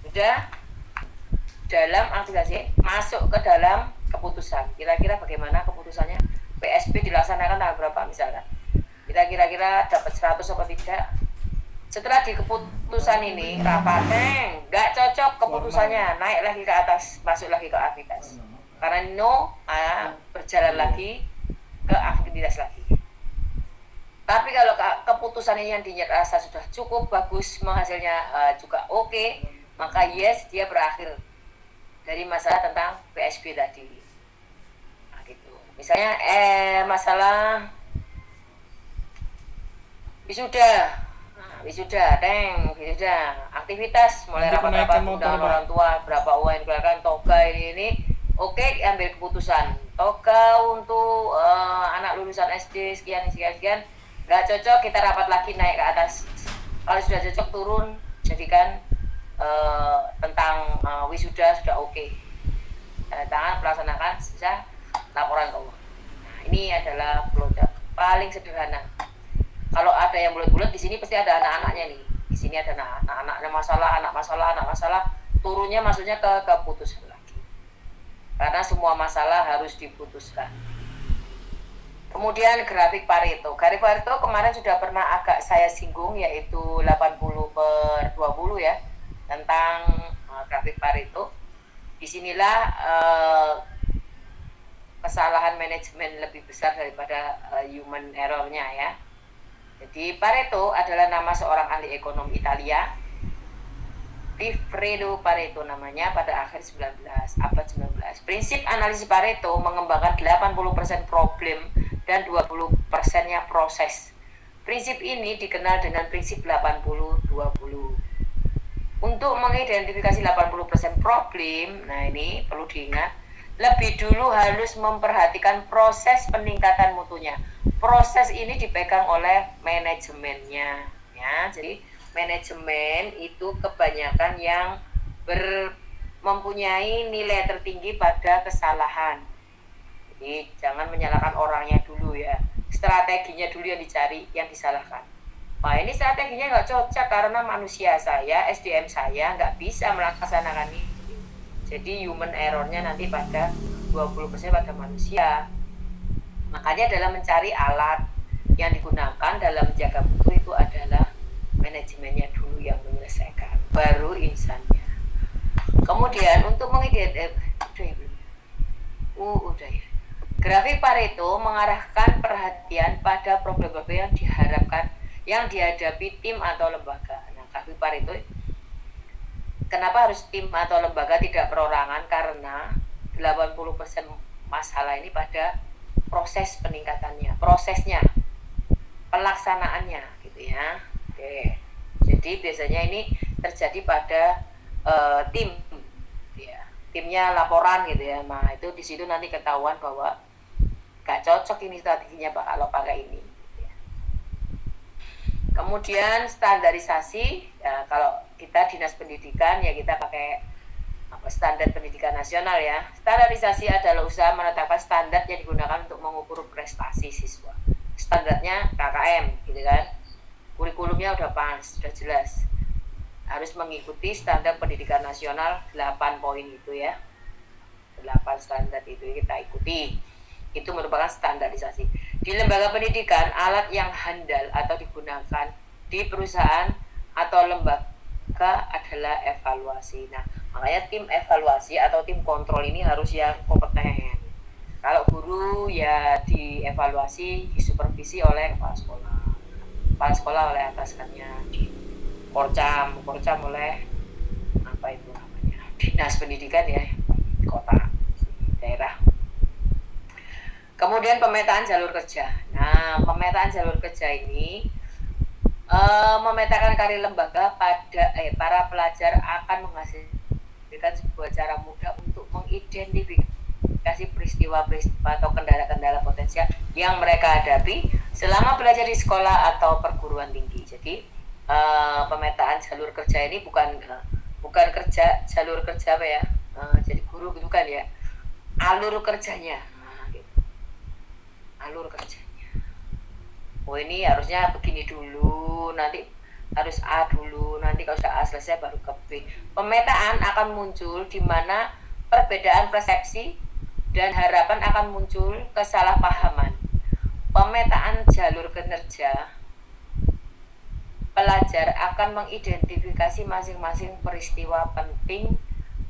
Sudah dalam aktivitas masuk ke dalam keputusan. Kira-kira bagaimana keputusannya? PSB dilaksanakan tanggal berapa misalkan? Kita kira-kira dapat 100 atau tidak? Setelah di keputusan ini rapat, enggak cocok keputusannya, naik lagi ke atas, masuk lagi ke aktivitas. Karena berjalan lagi ke aktivitas lagi. Tapi kalau keputusan ini yang dirasa sudah cukup bagus, hasilnya juga oke, maka yes, dia berakhir dari masalah tentang PSB tadi. Nah, gitu. Misalnya masalah wisuda, wisuda, aktivitas mulai rapat-rapat undangan orang tua, berapa uang yang dikeluarkan, toga ini, oke, ambil keputusan. Toga untuk anak lulusan SD sekian, nggak cocok, kita rapat lagi naik ke atas. Kalau sudah cocok turun, jadikan tentang wisuda sudah oke. Tangan pelaksanakan bisa laporan ke Allah. Nah, ini adalah flowchart. paling sederhana. Kalau ada yang bulat-bulat di sini pasti ada anak-anaknya nih. Di sini ada anak-anaknya anak masalah, turunnya maksudnya ke keputusan lagi. Karena semua masalah harus diputuskan. Kemudian grafik Pareto. Grafik Pareto kemarin sudah pernah agak saya singgung, yaitu 80/20 ya, tentang grafik Pareto. Disinilah kesalahan manajemen lebih besar daripada human error-nya ya. Jadi Pareto adalah nama seorang ahli ekonomi Italia, Vilfredo Pareto namanya, pada akhir abad 19. Prinsip analisis Pareto mengembangkan 80% problem dan 20%-nya proses. Prinsip ini dikenal dengan prinsip 80-20. Untuk mengidentifikasi 80% problem, nah ini perlu diingat, lebih dulu harus memperhatikan proses peningkatan mutunya. Proses ini dipegang oleh manajemennya ya. Jadi manajemen itu kebanyakan yang mempunyai nilai tertinggi pada kesalahan. Jadi jangan menyalahkan orangnya dulu ya, strateginya dulu yang dicari, yang disalahkan. Wah ini strateginya nggak cocok karena manusia saya, SDM saya nggak bisa melaksanakan ini. Jadi human error-nya nanti pada 20% pada manusia. Makanya dalam mencari alat yang digunakan dalam menjaga mutu itu adalah manajemennya dulu yang menyelesaikan, baru insannya. Kemudian untuk grafik Pareto mengarahkan perhatian pada problem-problem yang diharapkan yang dihadapi tim atau lembaga. Nah, grafik Pareto, kenapa harus tim atau lembaga tidak perorangan? Karena 80% masalah ini pada proses peningkatannya, prosesnya, pelaksanaannya gitu ya. Oke. Jadi biasanya ini terjadi pada tim ya. Timnya laporan gitu ya. Nah, itu di situ nanti ketahuan bahwa gak cocok ini strateginya Pak kalau pakai ini. Kemudian standarisasi ya, kalau kita dinas pendidikan ya kita pakai standar pendidikan nasional ya. Standarisasi adalah usaha menetapkan standar yang digunakan untuk mengukur prestasi siswa. Standarnya KKM gitu kan. Kurikulumnya udah pas, sudah jelas. Harus mengikuti standar pendidikan nasional 8 poin itu ya. 8 standar itu kita ikuti. Itu merupakan standarisasi. Di lembaga pendidikan, alat yang handal atau digunakan di perusahaan atau lembaga adalah evaluasi. Nah, makanya tim evaluasi atau tim kontrol ini harus yang kompeten. Kalau guru ya dievaluasi, disupervisi oleh kepala sekolah. Kepala sekolah oleh atasannya, di Porcam oleh apa itu namanya? Dinas pendidikan ya, kota, daerah. Kemudian pemetaan jalur kerja. Nah, pemetaan jalur kerja ini memetakan karir lembaga pada para pelajar akan menghasilkan sebuah cara mudah untuk mengidentifikasi peristiwa-peristiwa atau kendala-kendala potensial yang mereka hadapi selama belajar di sekolah atau perguruan tinggi. Jadi pemetaan jalur kerja ini bukan kerja jalur kerja apa ya? Jadi guru gitu kan ya. Alur kerjanya. Alur kerjanya. Oh ini harusnya begini dulu, nanti harus A dulu, nanti kalau sudah A selesai baru ke B. Pemetaan akan muncul di mana perbedaan persepsi dan harapan akan muncul kesalahpahaman. Pemetaan jalur kinerja, pelajar akan mengidentifikasi masing-masing peristiwa penting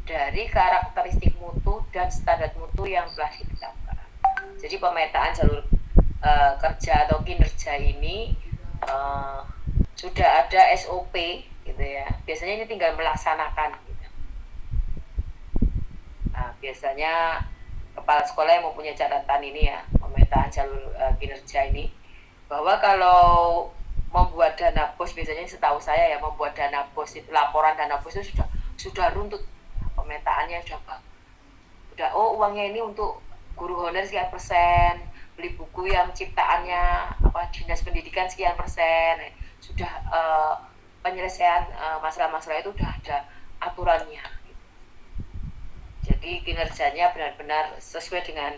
dari karakteristik mutu dan standar mutu yang telah ditetapkan. Jadi pemetaan jalur kerja atau kinerja ini sudah ada SOP gitu ya. Biasanya ini tinggal melaksanakan gitu. Nah, biasanya kepala sekolah yang mempunyai catatan ini ya, pemetaan jalur kinerja ini, bahwa kalau membuat dana bos, biasanya setahu saya ya, membuat dana bos itu, laporan dana bos itu sudah runtut, pemetaannya sudah oh uangnya ini untuk guru honorer sekian persen, beli buku yang ciptaannya dinas pendidikan sekian persen, sudah penyelesaian masalah-masalah itu sudah ada aturannya. Jadi kinerjanya benar-benar sesuai dengan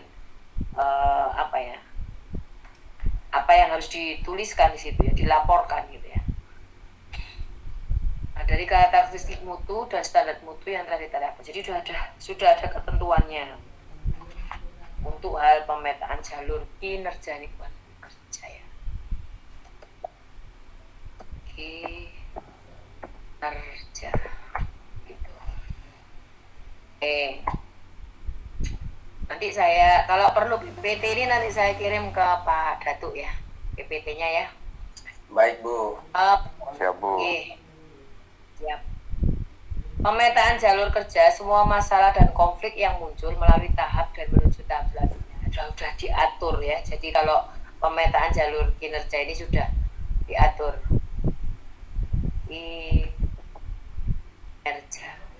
apa apa yang harus dituliskan di situ ya, dilaporkan gitu ya. Nah, dari karakteristik mutu dan standar mutu yang telah diterapkan. Jadi sudah ada ketentuannya untuk hal pemetaan jalur kinerja lingkungan kerja ya. Kinerja gitu. Nanti saya kalau perlu PPT ini nanti saya kirim ke Pak Datuk ya, PPT-nya ya. Baik Bu. Siap Bu. Siap. Pemetaan jalur kerja, semua masalah dan konflik yang muncul melalui tahap dan menuju tahap selanjutnya sudah diatur ya. Jadi kalau pemetaan jalur kinerja ini sudah diatur.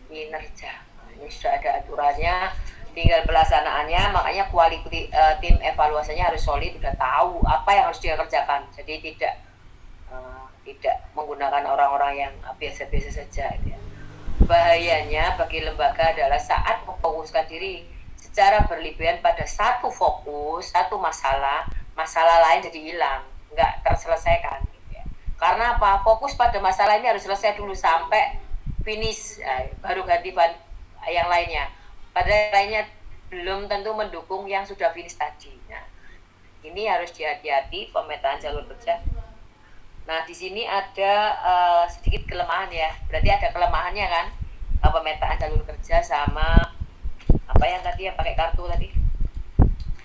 Kinerja. Ini sudah ada aturannya, tinggal pelaksanaannya. Makanya tim evaluasinya harus solid, sudah tahu apa yang harus dia kerjakan. Jadi tidak menggunakan orang-orang yang biasa-biasa saja ya. Bahayanya bagi lembaga adalah saat memfokuskan diri secara berlebihan pada satu fokus, satu masalah lain jadi hilang, nggak terselesaikan gitu ya. Karena apa? Fokus pada masalah ini harus selesai dulu sampai finish, baru ganti yang lainnya. Padahal lainnya belum tentu mendukung yang sudah finish tadi. Nah, ini harus hati-hati pemetaan jalur kerja. Nah, di sini ada sedikit kelemahan ya. Berarti ada kelemahannya kan? Pemetaan jalur kerja sama apa yang tadi yang pakai kartu tadi?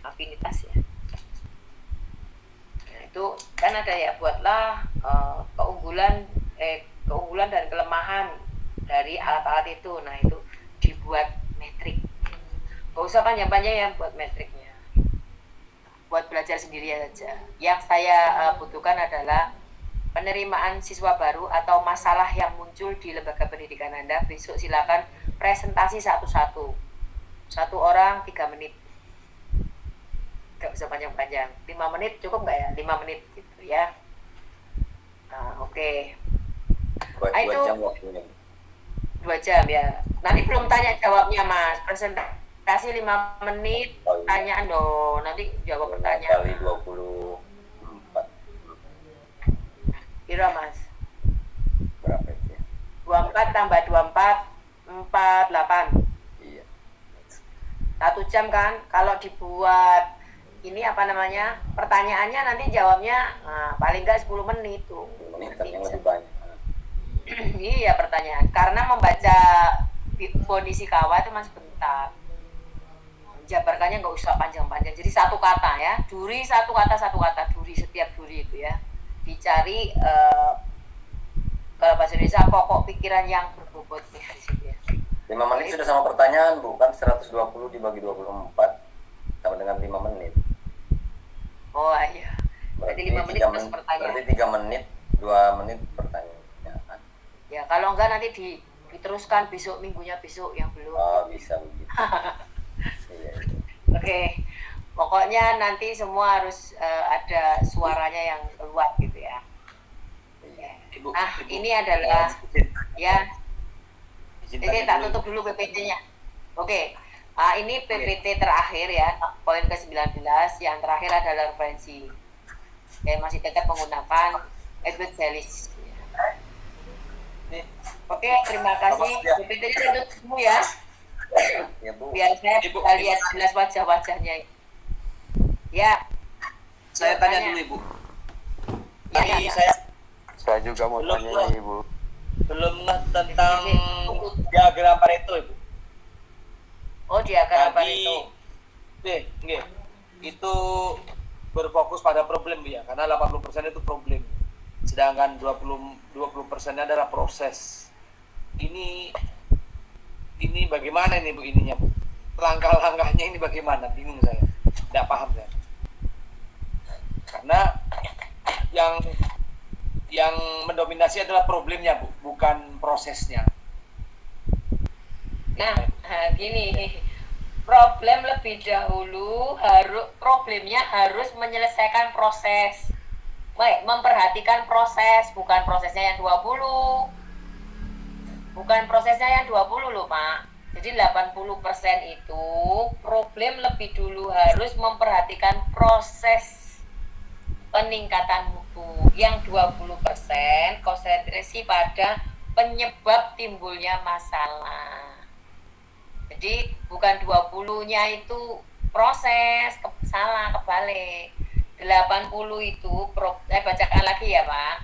Afinitas ya. Nah, itu kan ada ya, buatlah keunggulan dan kelemahan dari alat-alat itu. Nah, itu dibuat metrik. Gak usah panjang-panjang ya buat metriknya. Buat belajar sendiri aja. Yang saya butuhkan adalah penerimaan siswa baru atau masalah yang muncul di lembaga pendidikan Anda. Besok silakan presentasi satu-satu. Satu orang 3 menit. Gak usah panjang-panjang. 5 menit cukup nggak ya? 5 menit gitu ya. Nah, oke. 2 jam waktunya. 2 jam ya. Nanti belum tanya jawabnya Mas. Presentasi 5 menit, pertanyaan dong. Nanti jawab pertanyaan. Kali 24. Kira Mas? Berapa itu ya? 24 tambah 24, 48. Iya. 1 jam kan? Kalau dibuat ini apa namanya? Pertanyaannya nanti jawabnya paling nggak 10 menit tuh. 10 menit kan yang lebih banyak. Iya pertanyaan. Karena membaca kondisi kawah itu Mas bentar. Jabarkannya nggak usah panjang-panjang. Jadi satu kata ya. Duri satu kata. Duri setiap duri itu ya. Dicari kalau bahasa Indonesia pokok pikiran yang berbobot nih di situ ya. 5 menit sudah sama pertanyaan Bu, kan 120 dibagi 24 sama dengan 5 menit. Oh iya. Berarti 5 menit plus pertanyaan. Berarti 3 menit, 2 menit pertanyaan. Ya kalau enggak nanti diteruskan besok, minggunya besok yang belum. Oh bisa begitu. Iya. Oke. Pokoknya nanti semua harus ada suaranya yang keluar gitu ya. Ibu, ini adalah ya. Ini tak tutup dulu PPT-nya. Oke. Ini PPT terakhir ya, poin ke-19. Yang terakhir adalah referensi. Masih tetap menggunakan Edward Sellis. Oke, terima kasih. PPT-nya tutup semua ya. Ya, Bu. Biar saya bisa lihat jelas wajah-wajahnya. Ya. Saya tanya dulu Ibu. Ya. Saya juga mau tanya nih Ibu. Belum tentang diagram Pareto Ibu. Oh, diagram Pareto. Nggih. Itu berfokus pada problem ya, karena 80% itu problem. Sedangkan 20% adalah proses. Ini bagaimana ini Bu ininya Bu? Langkah-langkahnya ini bagaimana? Bingung saya. Tidak paham saya. Karena yang mendominasi adalah problemnya Bu, bukan prosesnya. Nah, gini. Problem lebih dahulu problemnya harus menyelesaikan proses. Baik, memperhatikan proses, bukan prosesnya yang 20. Bukan prosesnya yang 20 loh, Pak. Jadi 80% itu problem lebih dulu harus memperhatikan proses. peningkatan mutu. Yang 20% konsentrasi pada penyebab timbulnya masalah. Jadi bukan 20-nya itu proses, salah, kebalik. 80 itu, saya bacakan lagi ya Pak.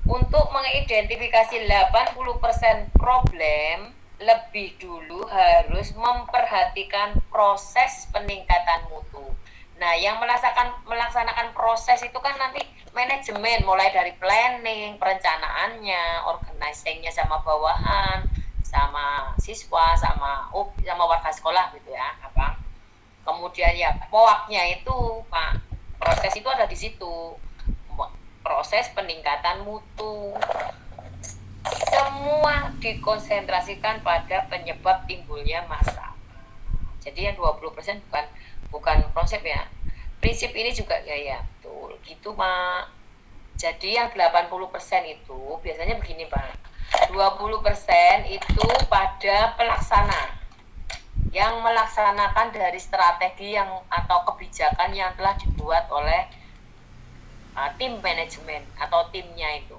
Untuk mengidentifikasi 80% problem, lebih dulu harus memperhatikan proses peningkatan mutu. Nah, yang melaksanakan proses itu kan nanti manajemen, mulai dari planning, perencanaannya, organizingnya sama bawahan, sama siswa, sama warga sekolah gitu ya, Abang. Kemudian ya POAK-nya itu, Pak, proses itu ada di situ. Proses peningkatan mutu. Semua dikonsentrasikan pada penyebab timbulnya masalah. Jadi yang 20% bukan konsep ya. Prinsip ini juga ya betul. Gitu, Pak. Jadi yang 80% itu biasanya begini, Pak. 20% itu pada pelaksana. Yang melaksanakan dari strategi yang atau kebijakan yang telah dibuat oleh tim manajemen atau timnya itu.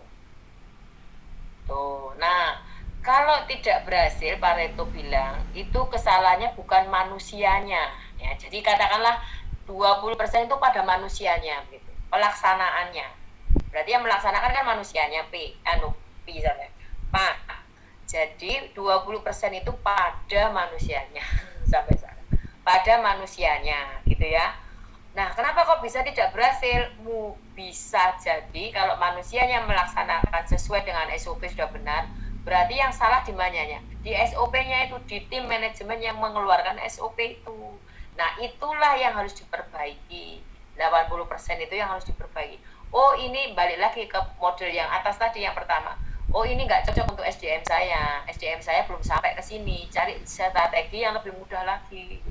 Tuh. Nah, kalau tidak berhasil, Pareto bilang itu kesalahannya bukan manusianya. Ya, jadi katakanlah 20% itu pada manusianya gitu. Pelaksanaannya. Berarti yang melaksanakan kan manusianya P misalnya. Pak. Jadi 20% itu pada manusianya sampai sana. Pada manusianya gitu ya. Nah, kenapa kok bisa tidak berhasil? Bisa jadi kalau manusianya melaksanakan sesuai dengan SOP sudah benar, berarti yang salah di mananya? Di SOP-nya itu, di tim manajemen yang mengeluarkan SOP itu. Nah, itulah yang harus diperbaiki. 80% itu yang harus diperbaiki. Oh, ini balik lagi ke model yang atas tadi yang pertama. Oh, ini nggak cocok untuk SDM saya. SDM saya belum sampai ke sini. Cari strategi yang lebih mudah lagi.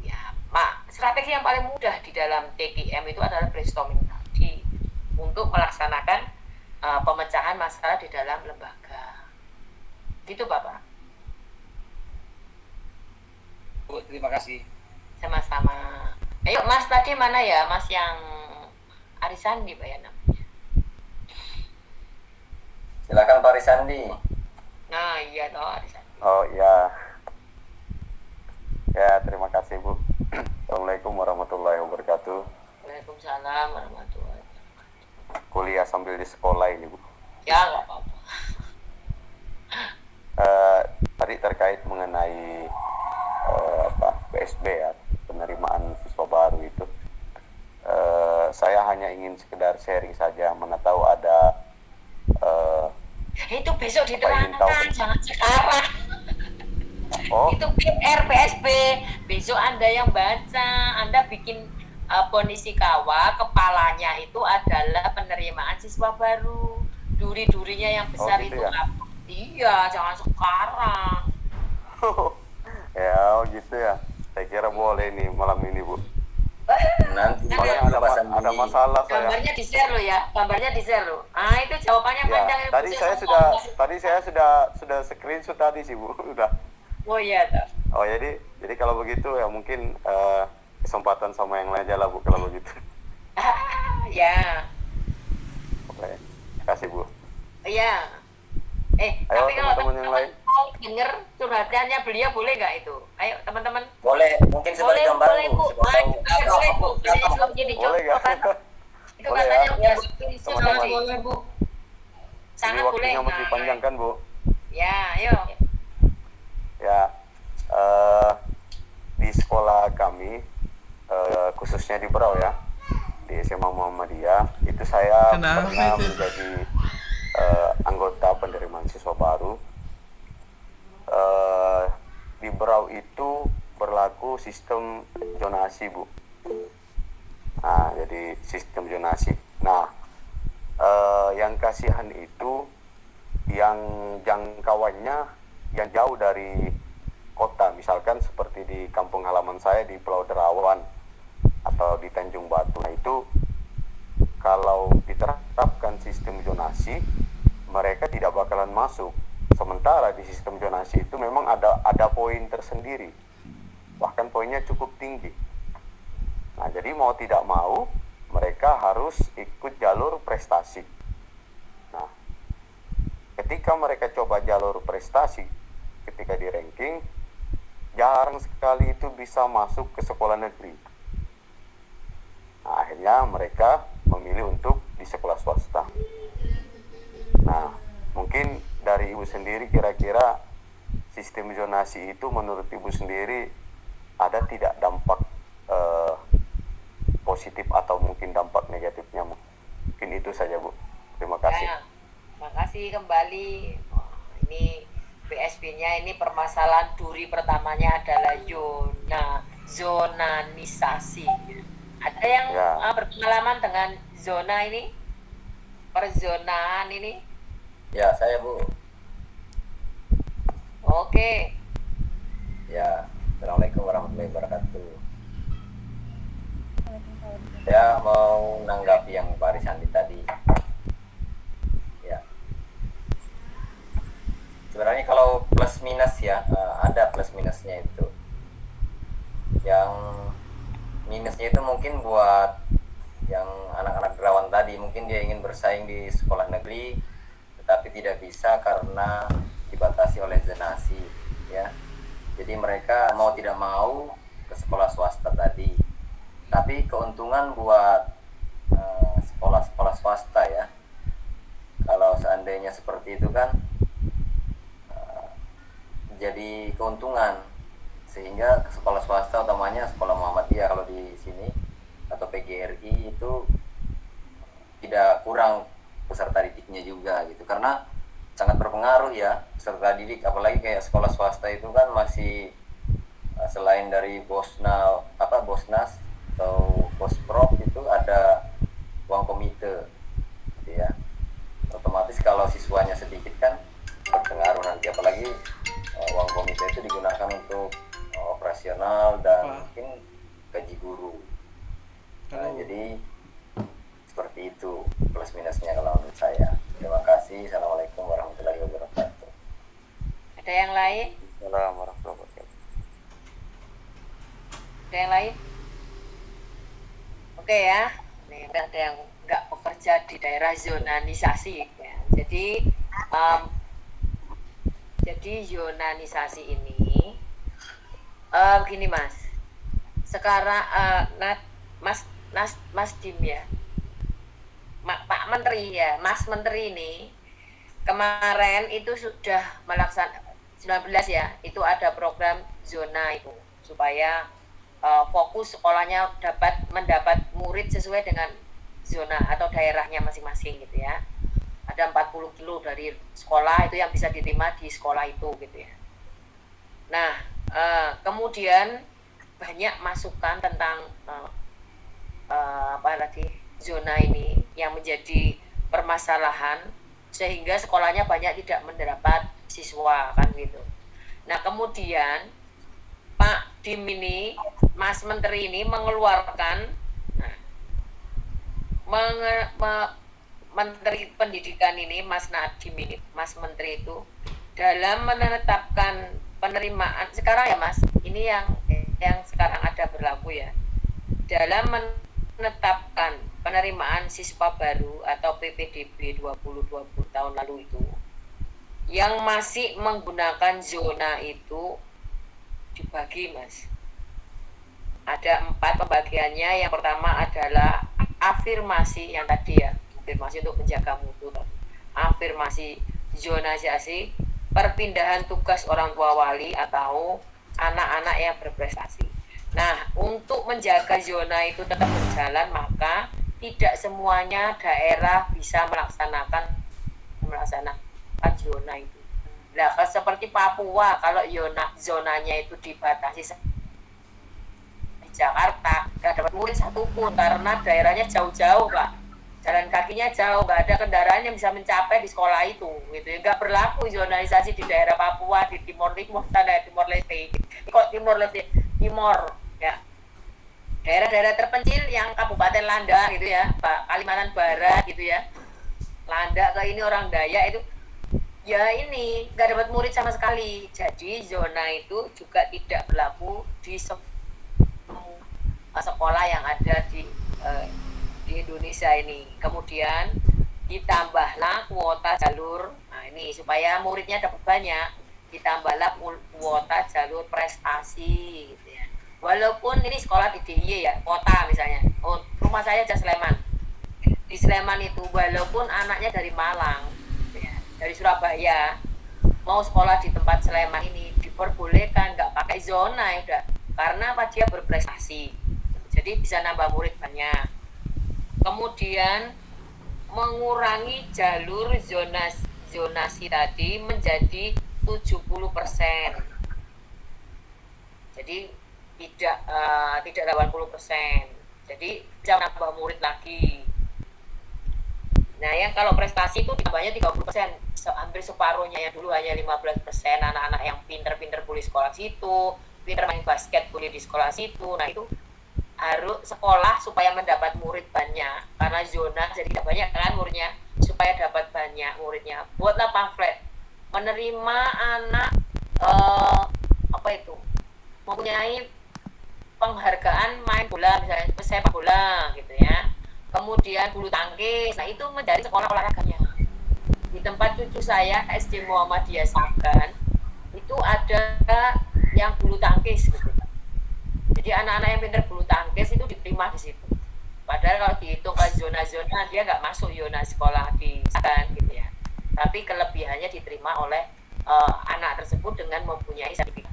Ya, Mak, strategi yang paling mudah di dalam TKM itu adalah brainstorming tadi untuk melaksanakan pemecahan masalah di dalam lembaga. Gitu, Bapak. Bu, terima kasih. Sama-sama. Ayo, Mas tadi mana ya? Mas yang Arisandi, Pak ya namanya. Silakan Pak Risandi. Nah, iya toh Arisandi. Oh iya. Ya, terima kasih Bu. Assalamualaikum warahmatullahi wabarakatuh. Waalaikumsalam warahmatullahi wabarakatuh. Kuliah sambil di sekolah ini Bu. Ya, nggak apa-apa. Tadi terkait mengenai PSB ya, penerimaan siswa baru itu. Saya hanya ingin sekedar sharing saja, mana tahu ada Itu besok diterangkan, jangan sekarang. Oh, Itu PR PSB. Besok Anda yang baca, Anda bikin kondisi kawa, kepalanya itu adalah penerimaan siswa baru. Duri-durinya yang besar gitu itu ya? apa? Iya, jangan sekarang. ya gitu ya. Saya kira boleh nih malam ini Bu. Nanti Soalnya ada masalah saya. Gambarnya di-share lo ya, gambarnya di-share lo. Ah, itu jawabannya panjang. Ya, tadi saya sudah screenshot tadi sih Bu, udah. Oh iya toh. Oh jadi kalau begitu ya mungkin kesempatan sama yang lain aja lah Bu kalau begitu. Ya. Oke, kasih Bu. Iya. Ayo Tapi kalau teman-teman yang lain. mau denger curhatannya beliau boleh nggak itu? Ayo teman-teman. boleh, mungkin sebagai gambar Boleh Bu. siapa tahu. Boleh Bu. Ini belum jadi Boleh contoh kan? nggak? Itu Boleh katanya ya? udah screenshot Teman-teman. tadi. Boleh Bu. Ini Sangat boleh. waktunya masih panjang kan Bu? Ya, ayo. Ya, di sekolah kami, khususnya di Berau ya, di SMA Muhammadiyah, itu saya pernah menjadi anggota penerimaan siswa baru. Di Berau itu berlaku sistem zonasi Bu. Nah, jadi sistem zonasi. Nah, yang kasihan itu yang jangkauannya yang jauh dari kota, misalkan seperti di kampung halaman saya di Pulau Derawan atau di Tanjung Batu. Nah, itu kalau diterapkan sistem zonasi, mereka tidak bakalan masuk. Sementara di sistem zonasi itu memang ada poin tersendiri, bahkan poinnya cukup tinggi. Nah, jadi mau tidak mau mereka harus ikut jalur prestasi. Nah, ketika mereka coba jalur prestasi, ketika di ranking, jarang sekali itu bisa masuk ke sekolah negeri. Nah, akhirnya mereka memilih untuk di sekolah swasta. Nah, mungkin dari Ibu sendiri kira-kira sistem zonasi itu menurut Ibu sendiri ada tidak dampak positif atau mungkin dampak negatifnya? Mungkin itu saja, Bu. Terima kasih. Ya, terima kasih kembali. Oh, ini PSB-nya ini permasalahan duri pertamanya adalah zonanisasi. Ada yang berpengalaman dengan zona ini? Perzonaan ini? Ya, saya Bu. Oke. Ya, Assalamualaikum warahmatullahi wabarakatuh. Saya mau menanggapi yang Pak Risandi tadi. Ya. Sebenarnya kalau plus minus ya, ada plus minusnya itu. Yang minusnya itu mungkin buat yang anak-anak derawan tadi, mungkin dia ingin bersaing di sekolah negeri, tetapi tidak bisa karena dibatasi oleh zonasi, ya. Jadi mereka mau tidak mau ke sekolah swasta tadi. Tapi keuntungan buat sekolah-sekolah swasta ya, kalau seandainya seperti itu kan jadi keuntungan, sehingga sekolah swasta utamanya sekolah Muhammadiyah kalau di sini atau PGRI itu tidak kurang peserta didiknya juga gitu, karena sangat berpengaruh ya peserta didik, apalagi kayak sekolah swasta itu kan masih selain dari Bosnas atau Bosprov itu ada uang komite gitu ya. Otomatis kalau siswanya sedikit kan berpengaruh nanti, apalagi uang komite itu digunakan untuk operasional dan mungkin gaji guru. Nah, jadi seperti itu plus minusnya kalau menurut saya. Terima kasih. Assalamualaikum warahmatullahi wabarakatuh. Ada yang lain? Assalamualaikum warahmatullahi wabarakatuh. Ada yang lain? Oke ya. Nih, ada yang nggak bekerja di daerah zonanisasi ya. Jadi zonanisasi ini begini Mas. Sekarang Mas Dim ya. Pak Menteri ya, Mas Menteri ini kemarin itu sudah melaksanakan 19 ya, itu ada program zona itu supaya fokus sekolahnya mendapat murid sesuai dengan zona atau daerahnya masing-masing gitu ya. Ada 40 kilo dari sekolah itu yang bisa diterima di sekolah itu gitu ya. Nah, kemudian banyak masukan tentang zona ini yang menjadi permasalahan sehingga sekolahnya banyak tidak mendapat siswa kan gitu. Nah, kemudian Pak Dim ini, Mas Menteri ini mengeluarkan Menteri Pendidikan ini, Mas Nadiem ini, Mas Menteri itu dalam menetapkan penerimaan sekarang ya Mas, ini yang sekarang ada berlaku ya, dalam menetapkan penerimaan siswa baru atau PPDB 2020 tahun lalu itu yang masih menggunakan zona itu dibagi Mas. Ada 4 pembagiannya. Yang pertama adalah afirmasi yang tadi ya, afirmasi untuk menjaga mutu, afirmasi zonasi, perpindahan tugas orang tua wali atau anak-anak yang berprestasi. Nah, untuk menjaga zona itu tetap berjalan, maka tidak semuanya daerah bisa melaksanakan zona itu. Nah, seperti Papua, kalau zonanya itu dibatasi di Jakarta, nggak dapat murid satupun karena daerahnya jauh-jauh, Pak. Jalan kakinya jauh, nggak ada kendaraan yang bisa mencapai di sekolah itu, gitu ya. Nggak berlaku zonalisasi di daerah Papua, di Timor Leste, ya. Daerah-daerah terpencil yang Kabupaten Landak gitu ya, Pak, Kalimantan Barat gitu ya. Landak ke ini orang Dayak itu ya ini nggak dapat murid sama sekali. Jadi zona itu juga tidak berlaku di sekolah yang ada di di Indonesia ini. Kemudian ditambahlah kuota jalur, nah ini supaya muridnya dapat banyak, ditambahlah kuota jalur prestasi gitu ya. Walaupun ini sekolah di DIY ya, kota misalnya, oh, rumah saya di Sleman. Di Sleman itu walaupun anaknya dari Malang, gitu ya, dari Surabaya, mau sekolah di tempat Sleman ini diperbolehkan nggak pakai zona ya udah, karena apa, dia berprestasi, jadi bisa nambah murid banyak. Kemudian mengurangi jalur zonasi tadi menjadi 70%. Jadi tidak 80%. Jadi bisa nambah murid lagi. Nah, yang kalau prestasi itu ditambahnya 30%, hampir separuhnya. Yang dulu hanya 15%, anak-anak yang pinter-pinter boleh sekolah situ, pinter main basket boleh di sekolah situ. Nah, itu harus sekolah supaya mendapat murid banyak, karena zona jadi tidak banyak kan muridnya, supaya dapat banyak muridnya buatlah pamflet menerima anak mempunyai penghargaan main bola, misalnya sepak bola gitu ya, kemudian bulu tangkis. Nah, itu menjadi sekolah olahraganya. Di tempat cucu saya SD Muhammadiyah Sagan itu ada yang bulu tangkis gitu. Jadi anak-anak yang pintar bulu tangkis itu diterima di situ. Padahal kalau dihitung ke zona-zona dia nggak masuk zona sekolah di Sagan gitu ya. Tapi kelebihannya diterima oleh anak tersebut dengan mempunyai sertifikat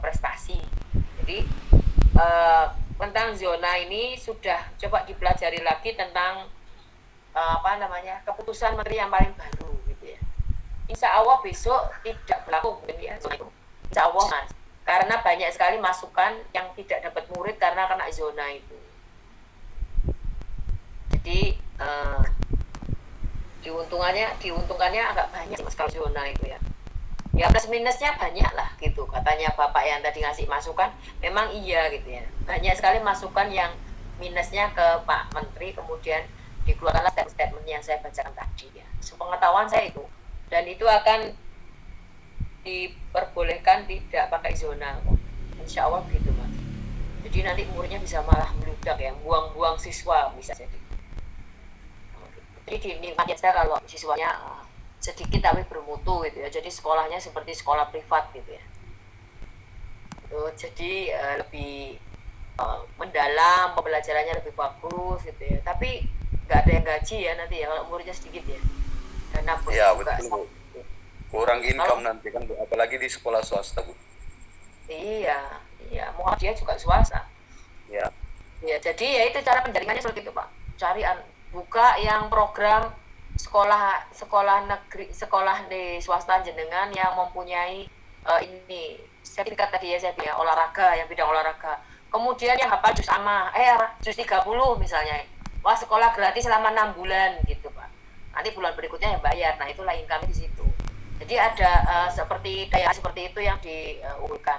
prestasi. Jadi tentang zona ini sudah coba dipelajari lagi tentang keputusan menteri yang paling baru gitu ya. Insya Allah besok tidak berlaku ya zona itu. Insya Allah Mas. Karena banyak sekali masukan yang tidak dapat murid karena kena zona itu. Jadi diuntungkannya agak banyak sih Mas kalau zona itu ya. Ya plus minusnya banyak lah gitu. Katanya Bapak yang tadi ngasih masukan, memang iya gitu ya. Banyak sekali masukan yang minusnya ke Pak Menteri, kemudian dikeluarkanlah statement yang saya bacakan tadi ya. Sepengetahuan saya itu. Dan itu akan diperbolehkan tidak pakai zona, insya Allah begitu Mas. Jadi nanti muridnya bisa malah meludak ya, buang-buang siswa bisa jadi. Jadi dinikmati saja kalau siswanya sedikit tapi bermutu gitu ya. Jadi sekolahnya seperti sekolah privat gitu ya. Jadi lebih mendalam, pembelajarannya lebih bagus gitu ya. Tapi nggak ada yang gaji ya nanti ya kalau muridnya sedikit ya. Karena ya betul. Kurang income nanti kan, apalagi di sekolah swasta Bu. Iya, Muhammadiyah juga swasta. Ya. Ya, jadi ya itu cara penjaringannya seperti itu Pak. Cari buka yang program sekolah negeri, sekolah di swasta jenengan yang mempunyai ini sertifikat tadi ya saya bilang olahraga, yang bidang olahraga. Kemudian yang hafal juz amma, juz 30 misalnya. Wah, sekolah gratis selama 6 bulan gitu Pak. Nanti bulan berikutnya yang bayar. Nah, itulah income di situ. Jadi ada seperti daya seperti itu yang diunggulkan.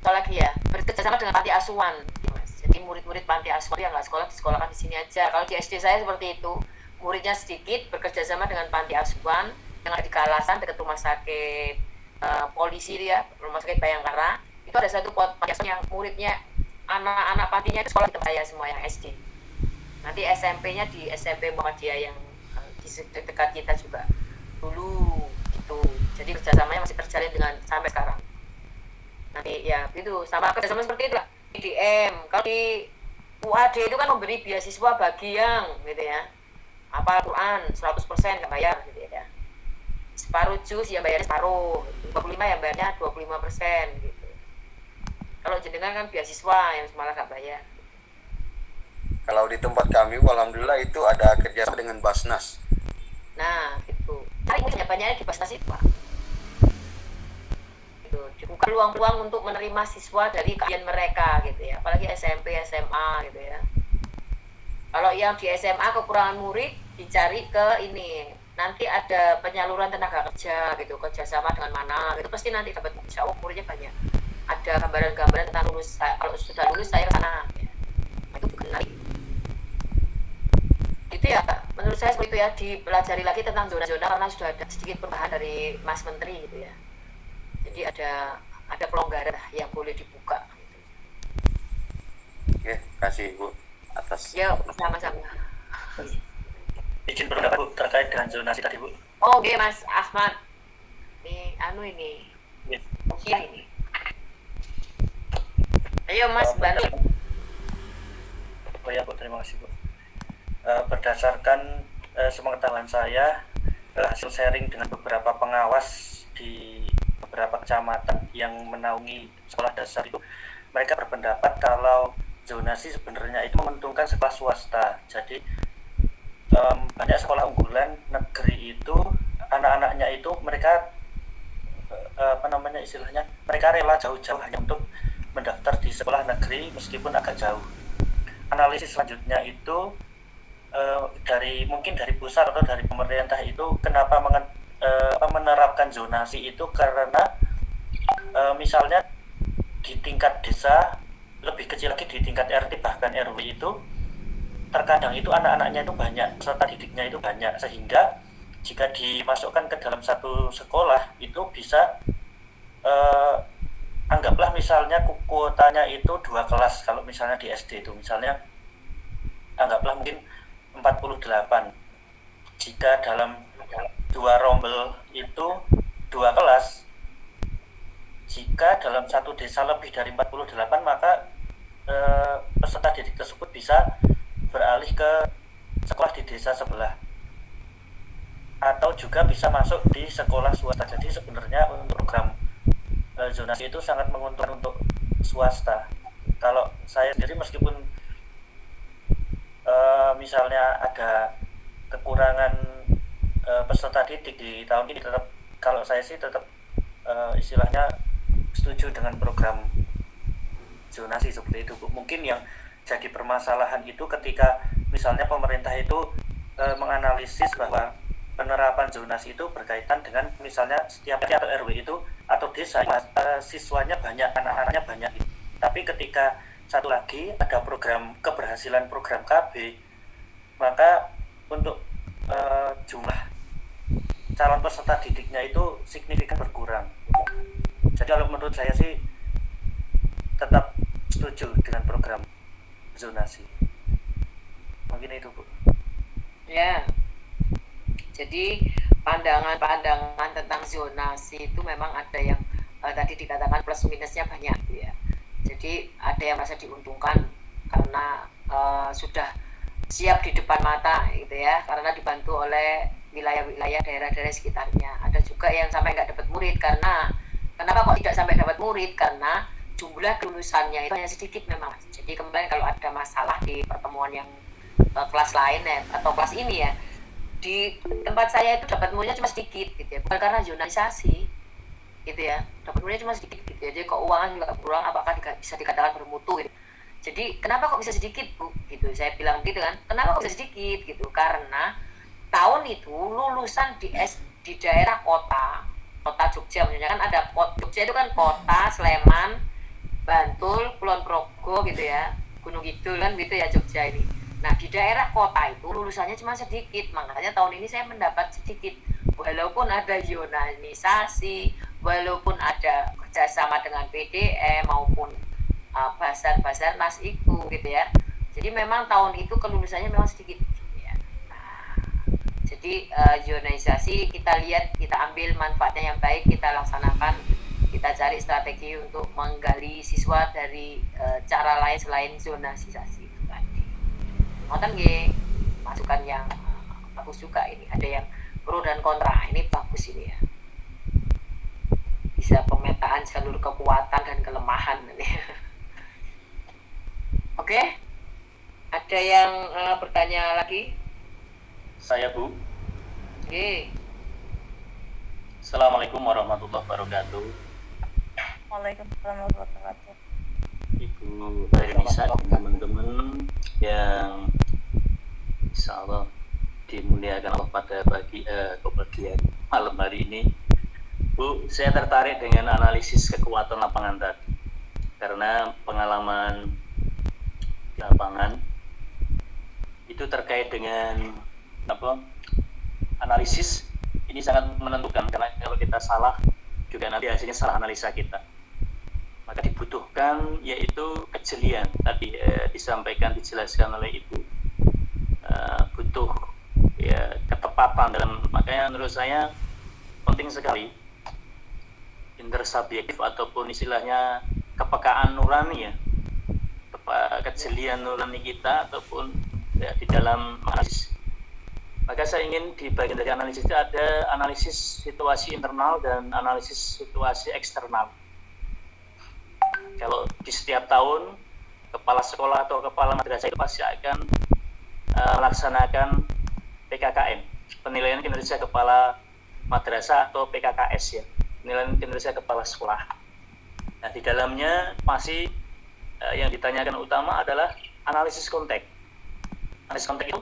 Satu lagi ya, bekerjasama dengan panti asuhan, Mas. Jadi murid-murid panti asuhan yang nggak sekolah disekolahkan di sini aja. Kalau di SD saya seperti itu, muridnya sedikit, bekerjasama dengan panti asuhan yang ada di Kalasan dekat rumah sakit polisi ya, rumah sakit Bayangkara. Itu ada satu panti asuhan yang muridnya anak-anak pantinya itu sekolah di tempat saya semua yang SD. Nanti SMP-nya di SMP Muhammadiyah yang di dekat kita juga dulu. Jadi kerjasamanya masih terjalin dengan sampai sekarang. Nanti ya itu sama kerjasama seperti itu lah. IDM kalau di UAD itu kan memberi beasiswa bagi yang gitu ya hafal Quran 100% nggak bayar gitu ya. Separuh juz yang bayarnya separuh, 25 yang bayarnya 25% gitu. Kalau jenengan kan beasiswa yang malah nggak bayar. Kalau di tempat kami, alhamdulillah itu ada kerjasama dengan Basnas. Nah, gitu. Cari banyaknya di Basnas itu Pak. Dibuka peluang-peluang untuk menerima siswa dari kajian mereka gitu ya, apalagi SMP, SMA gitu ya. Kalau yang di SMA kekurangan murid dicari ke ini, nanti ada penyaluran tenaga kerja gitu, kerjasama dengan mana itu pasti nanti dapat, insya Allah muridnya banyak. Ada gambaran-gambaran tentang lulus, kalau sudah lulus saya ke sana ya. Itu dikenali. Itu ya menurut saya seperti itu ya, dipelajari lagi tentang zona-zona karena sudah ada sedikit perubahan dari Mas Menteri gitu ya. Jadi ada pelonggaran yang boleh dibuka. Oke, kasih Bu. atas. Yuk, sama-sama. Izin berpendapat Bu terkait dengan zonasi tadi Bu. Oh, oke Mas Ahmad. Ini Ya. Iya ini. Ayo Mas bantu. Oh ya Bu, terima kasih Bu. Berdasarkan sepengetahuan saya, hasil sharing dengan beberapa pengawas di beberapa kecamatan yang menaungi sekolah dasar itu, mereka berpendapat kalau zonasi sebenarnya itu menguntungkan sekolah swasta. Jadi banyak sekolah unggulan negeri itu anak-anaknya itu mereka mereka rela jauh-jauh hanya untuk mendaftar di sekolah negeri meskipun agak jauh. Analisis selanjutnya itu mungkin dari pusat atau dari pemerintah itu kenapa menerapkan zonasi itu karena misalnya di tingkat desa, lebih kecil lagi di tingkat RT bahkan RW itu terkadang itu anak-anaknya itu banyak, peserta didiknya itu banyak, sehingga jika dimasukkan ke dalam satu sekolah itu bisa anggaplah misalnya kuotanya itu 2 kelas. Kalau misalnya di SD itu misalnya anggaplah mungkin 48. Jika dalam 2 rombel itu 2 kelas, jika dalam satu desa lebih dari 48 maka peserta didik tersebut bisa beralih ke sekolah di desa sebelah atau juga bisa masuk di sekolah swasta. Jadi sebenarnya untuk program zonasi itu sangat menguntungkan untuk swasta. Kalau saya sendiri meskipun misalnya ada kekurangan peserta didik di tahun ini, tetap kalau saya sih tetap istilahnya setuju dengan program zonasi seperti itu Bu. Mungkin yang jadi permasalahan itu ketika misalnya pemerintah itu menganalisis bahwa penerapan zonasi itu berkaitan dengan misalnya setiap RT atau RW itu atau desa siswanya banyak, anak-anaknya banyak. Tapi ketika satu lagi ada program keberhasilan program KB, maka untuk jumlah calon peserta didiknya itu signifikan berkurang. Jadi kalau menurut saya sih tetap setuju dengan program zonasi. Mungkin itu Bu. Ya. Jadi pandangan-pandangan tentang zonasi itu memang ada yang tadi dikatakan plus minusnya banyak ya. Jadi ada yang merasa diuntungkan karena sudah siap di depan mata gitu ya, karena dibantu oleh wilayah-wilayah daerah-daerah sekitarnya. Ada juga yang sampai nggak dapat murid karena kenapa kok tidak sampai dapat murid? Karena jumlah kelulusannya itu hanya sedikit memang. Jadi kemarin kalau ada masalah di pertemuan yang kelas lain ya, atau kelas ini ya, di tempat saya itu dapat muridnya cuma sedikit gitu ya, bukan karena zonalisasi gitu ya, dapat muridnya cuma sedikit gitu ya. Jadi keuangan juga kurang, apakah bisa dikatakan bermutu gitu. Jadi kenapa kok bisa sedikit Bu gitu, saya bilang gitu kan, kenapa kok bisa sedikit gitu, karena tahun itu lulusan di daerah kota Jogja, misalnya kan ada Jogja itu kan kota, Sleman, Bantul, Kulon Progo gitu ya, Gunung Kidul kan gitu ya Jogja ini. Nah di daerah kota itu lulusannya cuma sedikit, makanya tahun ini saya mendapat sedikit, walaupun ada zonisasi, walaupun ada kerjasama dengan PDM maupun bazar Mas Iku gitu ya. Jadi memang tahun itu kelulusannya memang sedikit gitu ya. Nah, jadi zonisasi kita lihat, kita ambil manfaatnya yang baik, kita laksanakan, kita cari strategi untuk menggali siswa dari cara lain selain zonalisasi itu tadi. Ngoten nggih, masukan yang bagus juga ini. Ada yang pro dan kontra, ini bagus ini ya. Bisa pemetaan jalur kekuatan dan kelemahan ini. Oke, ada yang bertanya lagi? Saya Bu. Oke. Assalamualaikum warahmatullahi wabarakatuh. Waalaikumsalam warahmatullahi wabarakatuh. Ibu Nisa dan teman-teman yang insya Allah dimuliakan Allah pada kebagian malam hari ini. Bu, saya tertarik dengan analisis kekuatan lapangan tadi karena pengalaman di lapangan itu terkait dengan analisis ini sangat menentukan, karena kalau kita salah juga nanti hasilnya salah analisa kita. Maka dibutuhkan yaitu kejelian tadi dijelaskan oleh Ibu, butuh ya ketepatan dalam, makanya menurut saya penting sekali intersubjektif ataupun istilahnya kepekaan nurani ya, kejelian nurani kita ataupun ya, di dalam analisis. Maka saya ingin di bagian dari analisis itu ada analisis situasi internal dan analisis situasi eksternal. Kalau di setiap tahun kepala sekolah atau kepala madrasah itu pasti akan melaksanakan PKKM, penilaian kinerja kepala madrasah atau PKKS ya, penilaian kinerja kepala sekolah. Nah, di dalamnya masih yang ditanyakan utama adalah analisis konteks. Analisis konteks itu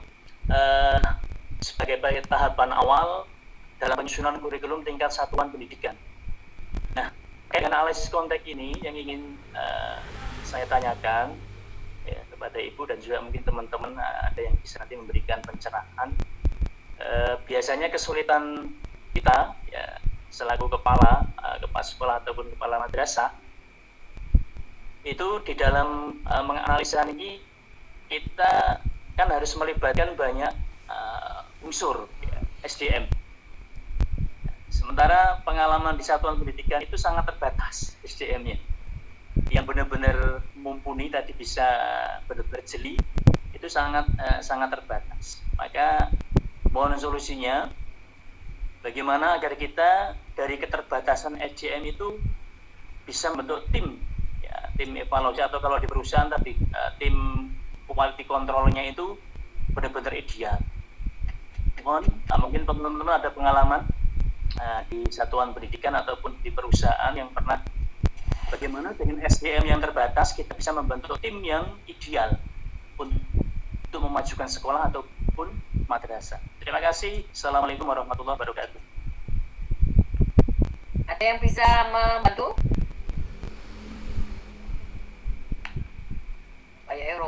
sebagai tahapan awal dalam penyusunan kurikulum tingkat satuan pendidikan. Nah, dengan analisis konteks ini yang ingin saya tanyakan ya, kepada Ibu dan juga mungkin teman-teman ada yang bisa nanti memberikan pencerahan. Biasanya kesulitan kita ya, selaku kepala sekolah ataupun kepala madrasah itu di dalam menganalisa ini kita kan harus melibatkan banyak unsur ya, SDM. Sementara pengalaman di satuan pendidikan itu sangat terbatas SDM-nya. Yang benar-benar mumpuni tadi bisa benar-benar jeli itu sangat terbatas. Maka mohon solusinya bagaimana agar kita dari keterbatasan SDM itu bisa membentuk tim ya, tim evaluasi atau kalau di perusahaan tadi tim quality control-nya itu benar-benar ideal. Mungkin teman-teman ada pengalaman di satuan pendidikan ataupun di perusahaan yang pernah bagaimana dengan SDM yang terbatas kita bisa membentuk tim yang ideal untuk memajukan sekolah ataupun madrasah. Terima kasih. Assalamualaikum warahmatullahi wabarakatuh. Ada yang bisa membantu? Kayak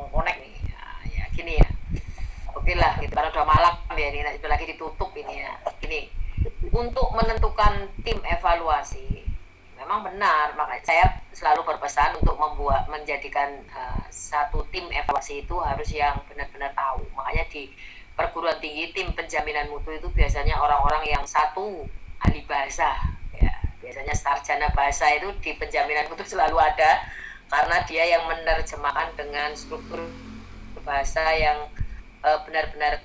connect nih. Ya gini ya. Oke lah, gitu karena udah malam ya ini, itu lagi ditutup ini ya. Gini, untuk menentukan tim evaluasi, memang benar, makanya saya selalu berpesan untuk menjadikan satu tim evaluasi itu harus yang benar-benar tahu. Makanya di perguruan tinggi tim penjaminan mutu itu biasanya orang-orang yang satu ahli bahasa, ya biasanya sarjana bahasa itu di penjaminan mutu selalu ada karena dia yang menerjemahkan dengan struktur bahasa yang benar-benar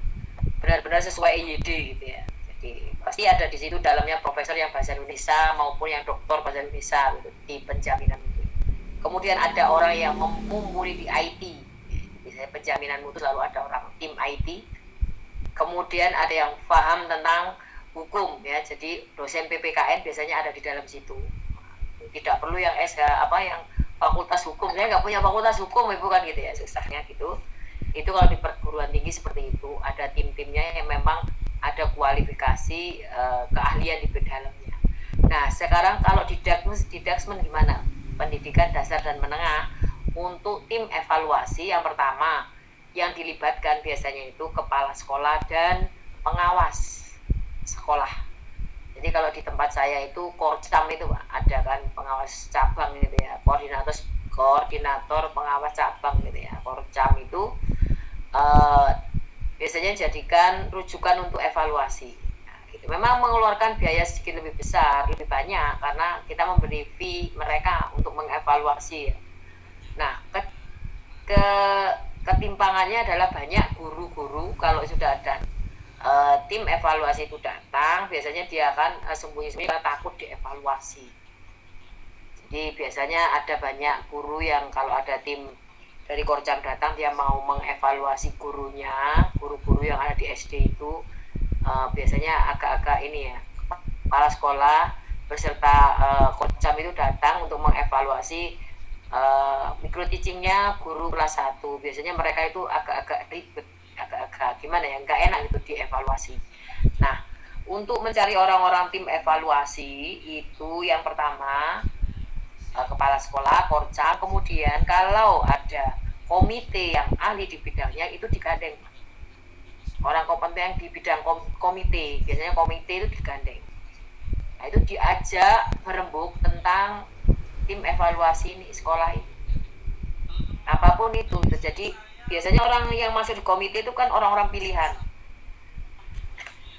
sesuai IYD gitu ya. Jadi pasti ada di situ dalamnya profesor yang bahasa Indonesia maupun yang doktor bahasa Indonesia gitu, di penjaminan mutu. Kemudian ada orang yang mumpuni di IT. Biasanya penjaminan mutu selalu ada orang tim IT. Kemudian ada yang paham tentang hukum ya. Jadi dosen PPKN biasanya ada di dalam situ. Tidak perlu yang yang fakultas hukum. Saya nggak punya fakultas hukum Ibu kan gitu ya, susahnya gitu. Itu kalau di perguruan tinggi seperti itu ada tim-timnya yang memang ada kualifikasi keahlian di dalamnya. Nah sekarang kalau di Daksmen gimana? Pendidikan dasar dan menengah untuk tim evaluasi yang pertama yang dilibatkan biasanya itu kepala sekolah dan pengawas sekolah. Jadi kalau di tempat saya itu Korcam itu Pak, ada kan pengawas cabang gitu ya, koordinator pengawas cabang gitu ya. Korcam itu biasanya jadikan rujukan untuk evaluasi. Nah, gitu. Memang mengeluarkan biaya sedikit lebih besar, lebih banyak karena kita memberi fee mereka untuk mengevaluasi. Nah, ketimpangannya adalah banyak guru-guru kalau sudah ada tim evaluasi itu datang, biasanya dia akan sembunyi-sembunyi karena takut dievaluasi. Jadi biasanya ada banyak guru yang kalau ada tim dari Korcam datang dia mau mengevaluasi guru-guru yang ada di SD itu biasanya agak-agak ini ya, kepala sekolah beserta Korcam itu datang untuk mengevaluasi micro teachingnya guru kelas 1. Biasanya mereka itu agak-agak ribet, agak-agak gimana ya, nggak enak itu dievaluasi. Nah, untuk mencari orang-orang tim evaluasi itu yang pertama kepala sekolah, Korcam, kemudian kalau ada komite yang ahli di bidangnya itu digandeng. Orang kompeten di bidang komite, biasanya komite itu digandeng. Nah, itu diajak berembuk tentang mengevaluasi nih sekolah ini. Apapun itu. Jadi biasanya orang yang masuk di komite itu kan orang-orang pilihan.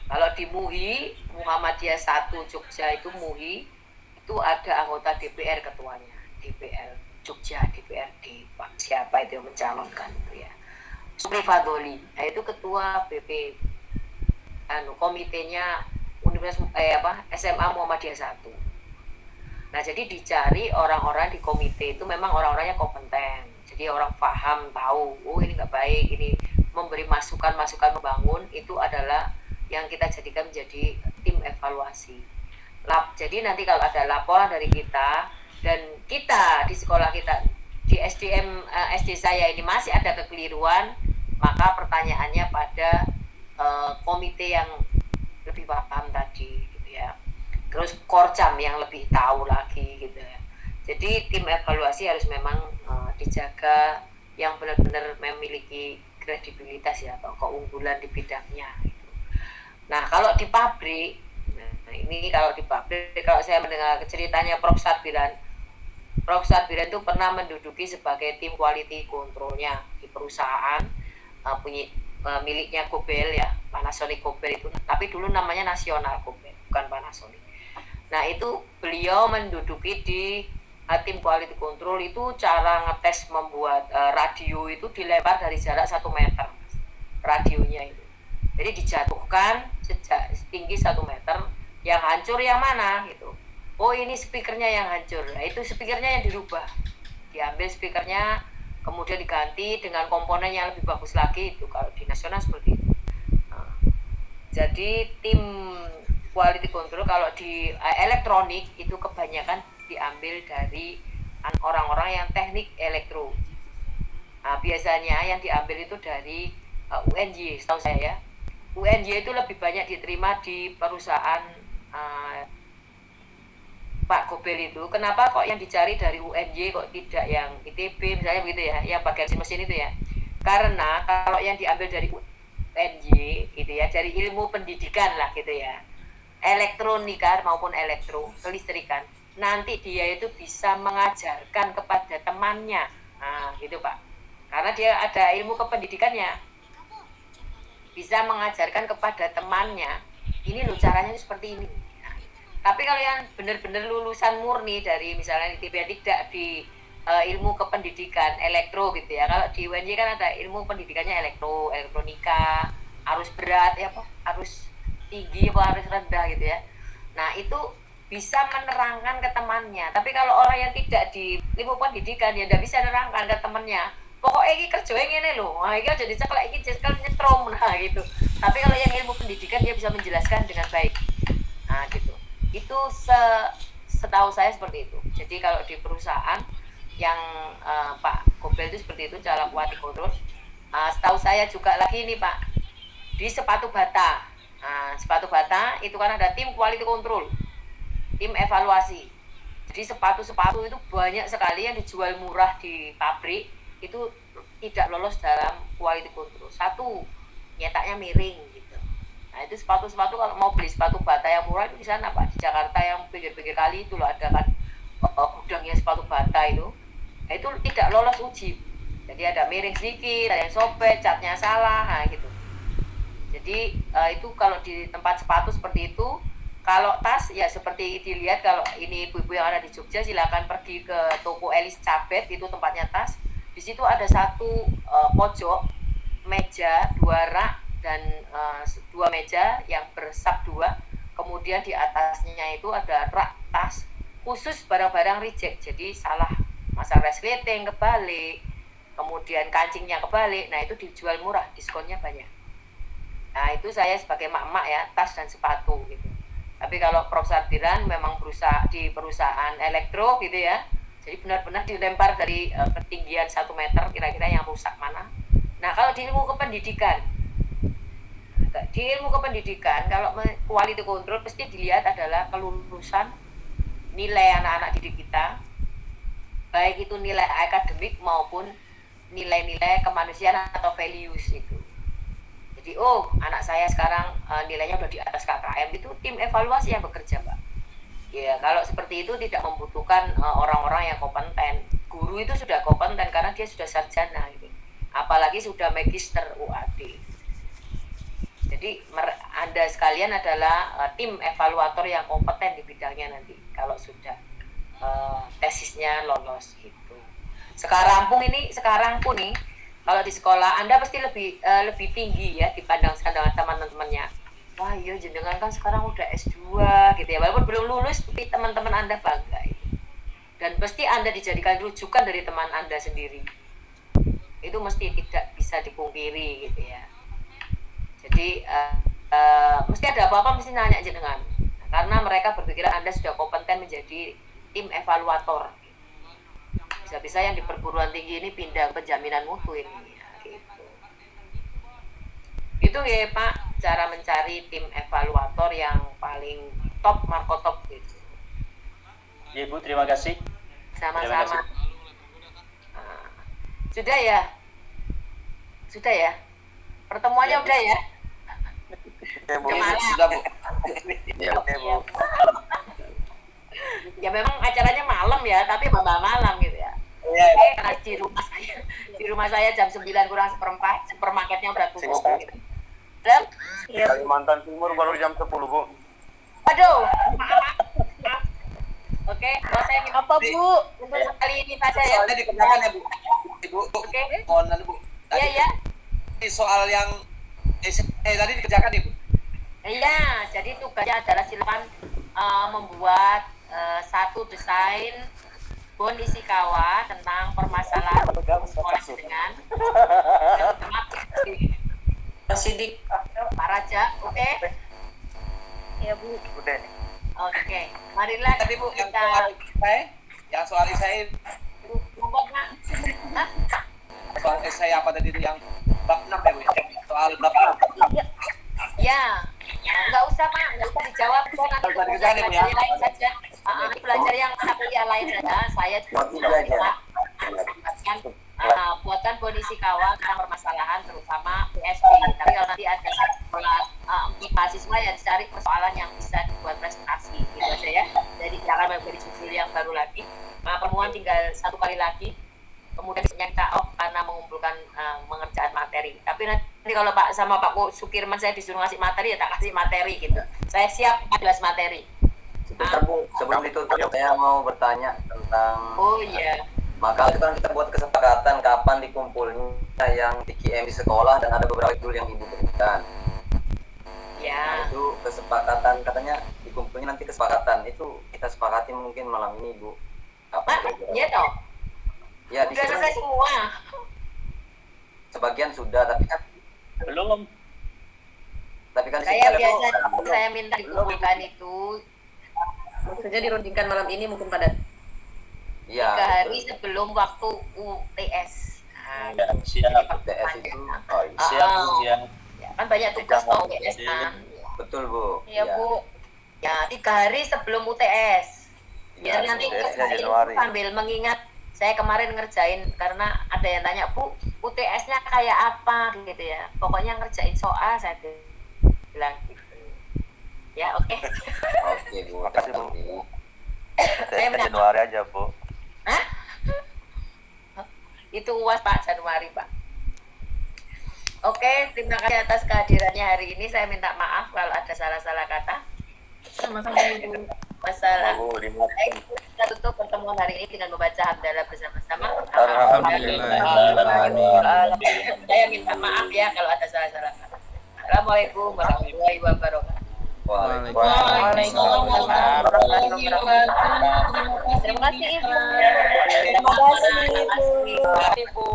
Kalau di MUHI, Muhammadiyah 1 Jogja itu MUHI, itu ada anggota DPR ketuanya, DPR Jogja, DPRD, Pak siapa itu yang mencalonkan itu ya. Supri Fadoli, itu ketua BP komitenya Universitas SMA Muhammadiyah 1. Nah, jadi dicari orang-orang di komite itu memang orang-orangnya kompeten. Jadi orang paham, tahu, oh ini nggak baik, ini memberi masukan-masukan membangun, itu adalah yang kita jadikan menjadi tim evaluasi. Jadi nanti kalau ada laporan dari kita, dan kita di sekolah kita, di SD saya ini masih ada kekeliruan, maka pertanyaannya pada komite yang lebih paham tadi gitu ya. Terus Korcam yang lebih tahu lagi gitu ya. Jadi tim evaluasi harus memang dijaga yang benar-benar memiliki kredibilitas ya, atau keunggulan di bidangnya gitu. Nah kalau di pabrik, kalau saya mendengar ceritanya Prof. Sadbiran itu pernah menduduki sebagai tim quality controlnya di perusahaan miliknya Gobel ya, Panasonic Gobel itu, tapi dulu namanya Nasional Gobel, bukan Panasonic. Nah itu beliau menduduki di tim quality control. Itu cara ngetes membuat radio itu dilempar dari jarak 1 meter radionya itu, jadi dijatuhkan sejak tinggi 1 meter, yang hancur yang mana gitu. Oh ini speakernya yang hancur, nah itu speakernya yang dirubah, diambil speakernya kemudian diganti dengan komponen yang lebih bagus lagi. Itu kalau di nasional seperti itu. Jadi tim quality control kalau di elektronik itu kebanyakan diambil dari orang-orang yang teknik elektro. Biasanya yang diambil itu dari UNJ, setahu saya ya. UNJ itu lebih banyak diterima di perusahaan Pak Gobel itu. Kenapa kok yang dicari dari UNJ kok tidak yang ITB misalnya begitu ya, yang bagian mesin itu ya? Karena kalau yang diambil dari UNJ gitu ya, dari ilmu pendidikan lah gitu ya, elektronika maupun elektro kelistrikan, nanti dia itu bisa mengajarkan kepada temannya, gitu Pak, karena dia ada ilmu kependidikannya, bisa mengajarkan kepada temannya, ini loh caranya seperti ini. Tapi kalau yang benar-benar lulusan murni dari misalnya ITB tidak di ilmu kependidikan elektro gitu ya, kalau di UNJ kan ada ilmu pendidikannya elektronika, arus berat ya, arus tinggi apa arus rendah gitu ya. Nah itu bisa menerangkan ke temannya. Tapi kalau orang yang tidak di ilmu pendidikan, dia tidak bisa menerangkan ke temannya, pokoknya ini kerjanya ini loh, ini aja diceklek, ini cekel nyetrum, nah gitu. Tapi kalau yang ilmu pendidikan dia bisa menjelaskan dengan baik, nah gitu. Itu setahu saya seperti itu. Jadi kalau di perusahaan yang Pak Gobel itu seperti itu cara quality control. Setahu saya juga lagi nih Pak, di sepatu bata. Sepatu bata itu kan ada tim quality control, tim evaluasi. Jadi sepatu-sepatu itu banyak sekali yang dijual murah di pabrik itu tidak lolos dalam quality control. Satu, nyetaknya miring gitu. Nah itu sepatu-sepatu kalau mau beli sepatu bata yang murah itu di sana Pak, di Jakarta yang pinggir-pinggir kali itu loh ada kan gudangnya sepatu bata itu. Nah, itu tidak lolos uji. Jadi ada miring sedikit, ada yang sobek, catnya salah, nah gitu. Jadi itu kalau di tempat sepatu seperti itu. Kalau tas ya seperti dilihat, kalau ini ibu-ibu yang ada di Jogja silakan pergi ke toko Elizabeth, itu tempatnya tas. Di situ ada satu pojok meja 2 rak dan 2 meja yang bersab 2. Kemudian di atasnya itu ada rak tas khusus barang-barang reject. Jadi salah masang resleting kebalik, kemudian kancingnya kebalik, nah itu dijual murah, diskonnya banyak. Nah itu saya sebagai mak-mak ya, tas dan sepatu gitu. Tapi kalau Prof. Sadbiran memang berusaha di perusahaan elektro gitu ya, jadi benar-benar dilempar dari ketinggian 1 meter, kira-kira yang rusak mana. Nah kalau di ilmu kependidikan, kalau quality control pasti dilihat adalah kelulusan, nilai anak-anak didik kita, baik itu nilai akademik maupun nilai-nilai kemanusiaan atau values itu. Jadi anak saya sekarang nilainya udah di atas KKM, itu tim evaluasi yang bekerja Pak. Ya kalau seperti itu tidak membutuhkan orang-orang yang kompeten. guru itu sudah kompeten karena dia sudah sarjana gitu. Apalagi sudah magister UAD. Jadi Anda sekalian adalah tim evaluator yang kompeten di bidangnya nanti kalau sudah tesisnya lolos gitu. Sekarang pun nih kalau di sekolah Anda pasti lebih tinggi ya dipandang dengan teman-temannya. Wah iya jenengan kan sekarang udah S2 gitu ya, walaupun belum lulus tapi teman-teman Anda bangga gitu. Dan pasti Anda dijadikan rujukan dari teman Anda sendiri. Itu mesti tidak bisa dipungkiri gitu ya. Jadi mesti ada apa-apa mesti nanya jenengan. Karena mereka berpikiran Anda sudah kompeten menjadi tim evaluator. Bisa-bisa yang di perguruan tinggi ini pindah penjaminan mutu ini ya, gitu. Itu ya Pak, cara mencari tim evaluator yang paling top, markotop gitu. Ya Ibu, terima kasih. Sama-sama. Sudah ya? Sudah ya? Pertemuannya Ya, udah ya? Oke, Bu. Sudah Bu. Ya, oke, Bu. Ya memang acaranya malam ya, tapi malam gitu ya. Iya. Karena di rumah saya jam 9 kurang seperempat, supermarketnya udah tutup. Gitu. Dan, Kalimantan Timur baru jam 10, Bu. aduh, maaf. Oke, kalau saya minta Apa Bu? untuk sekali ini saja ya. Soalnya dikerjakan ya Bu. Ibu, Oke. mohon Bu. Iya ya. Ini soal yang tadi dikerjakan Ibu. Iya, jadi tugasnya adalah silakan membuat satu desain Bon Ishikawa tentang permasalahan sekolah dengan Sidik Pak Raja, oke? Ya Bu. Udah. Oke, marilah Tadi Bu yang kita soal esai soal esai apa tadi itu yang bab 6 ya Bu? Soal bab 6. ya, nggak usah Pak, nggak usah dijawab, saya nanti Nggak usah belajar dikerjain, Bu, yang ya? lain saja. Belajar yang mata kuliah lain saja, saya juga bisa buatkan Bon Ishikawa tentang permasalahan terutama PSP. Tapi kalau nanti ada mahasiswa yang dicari persoalan yang bisa dibuat presentasi gitu aja ya. Jadi jangan memberi judul yang baru lagi. Pertemuan tinggal 1 kali lagi. Kemudian kita off karena mengumpulkan mengerjakan materi. Tapi nanti kalau Pak sama Pak Sukirman saya disuruh ngasih materi ya tak kasih materi gitu. Saya siap 14 materi. Sebentar Bu, sebelum ditutup saya mau bertanya tentang Oh iya. maka itu kan kita buat kesepakatan kapan dikumpulnya yang TKM di sekolah dan ada beberapa judul yang Ibu berikan. Nah, Ya. itu kesepakatan katanya dikumpulnya nanti kesepakatan itu kita sepakati mungkin malam ini Bu. Kapan Pak, kira-kira? iya toh. Ya di Sudah sini selesai semua. sebagian sudah tapi kan Belum. di sini Saya ada biasa belum. saya minta dikumpulkan itu. Maksudnya dirundingkan malam ini mungkin pada 3 Iya. hari sebelum waktu UTS. Nah, Ya, siap. UTS itu oh, iya. Siap Bu, siap. ya, kan banyak tugas Kita tau UTS kan. Betul Bu. Iya Bu. Ya 3 hari sebelum UTS. Biar Iya, nanti UTS-nya ngerjain Januari. sambil mengingat. Saya kemarin ngerjain karena ada yang tanya Bu, UTS-nya kayak apa gitu ya. Pokoknya ngerjain soal saya bilang gitu. Ya oke. Oke Bu. Makasih, Bu. Saya Saya minta- Januari aja, Bu. Hah? Itu UAS Pak Januari Pak. Oke, terima kasih atas kehadirannya hari ini. Saya minta maaf kalau ada salah-salah kata. Sama-sama Ibu. Masalah. Bu, Baik, kita tutup pertemuan hari ini dengan membaca hamdalah bersama-sama. Alhamdulillah. Saya minta maaf ya kalau ada salah-salah kata. Assalamualaikum warahmatullahi wabarakatuh. Waalaikumsalam warahmatullahi wabarakatuh. Terima kasih Ibu. Terima kasih Ibu. Terima kasih Ibu.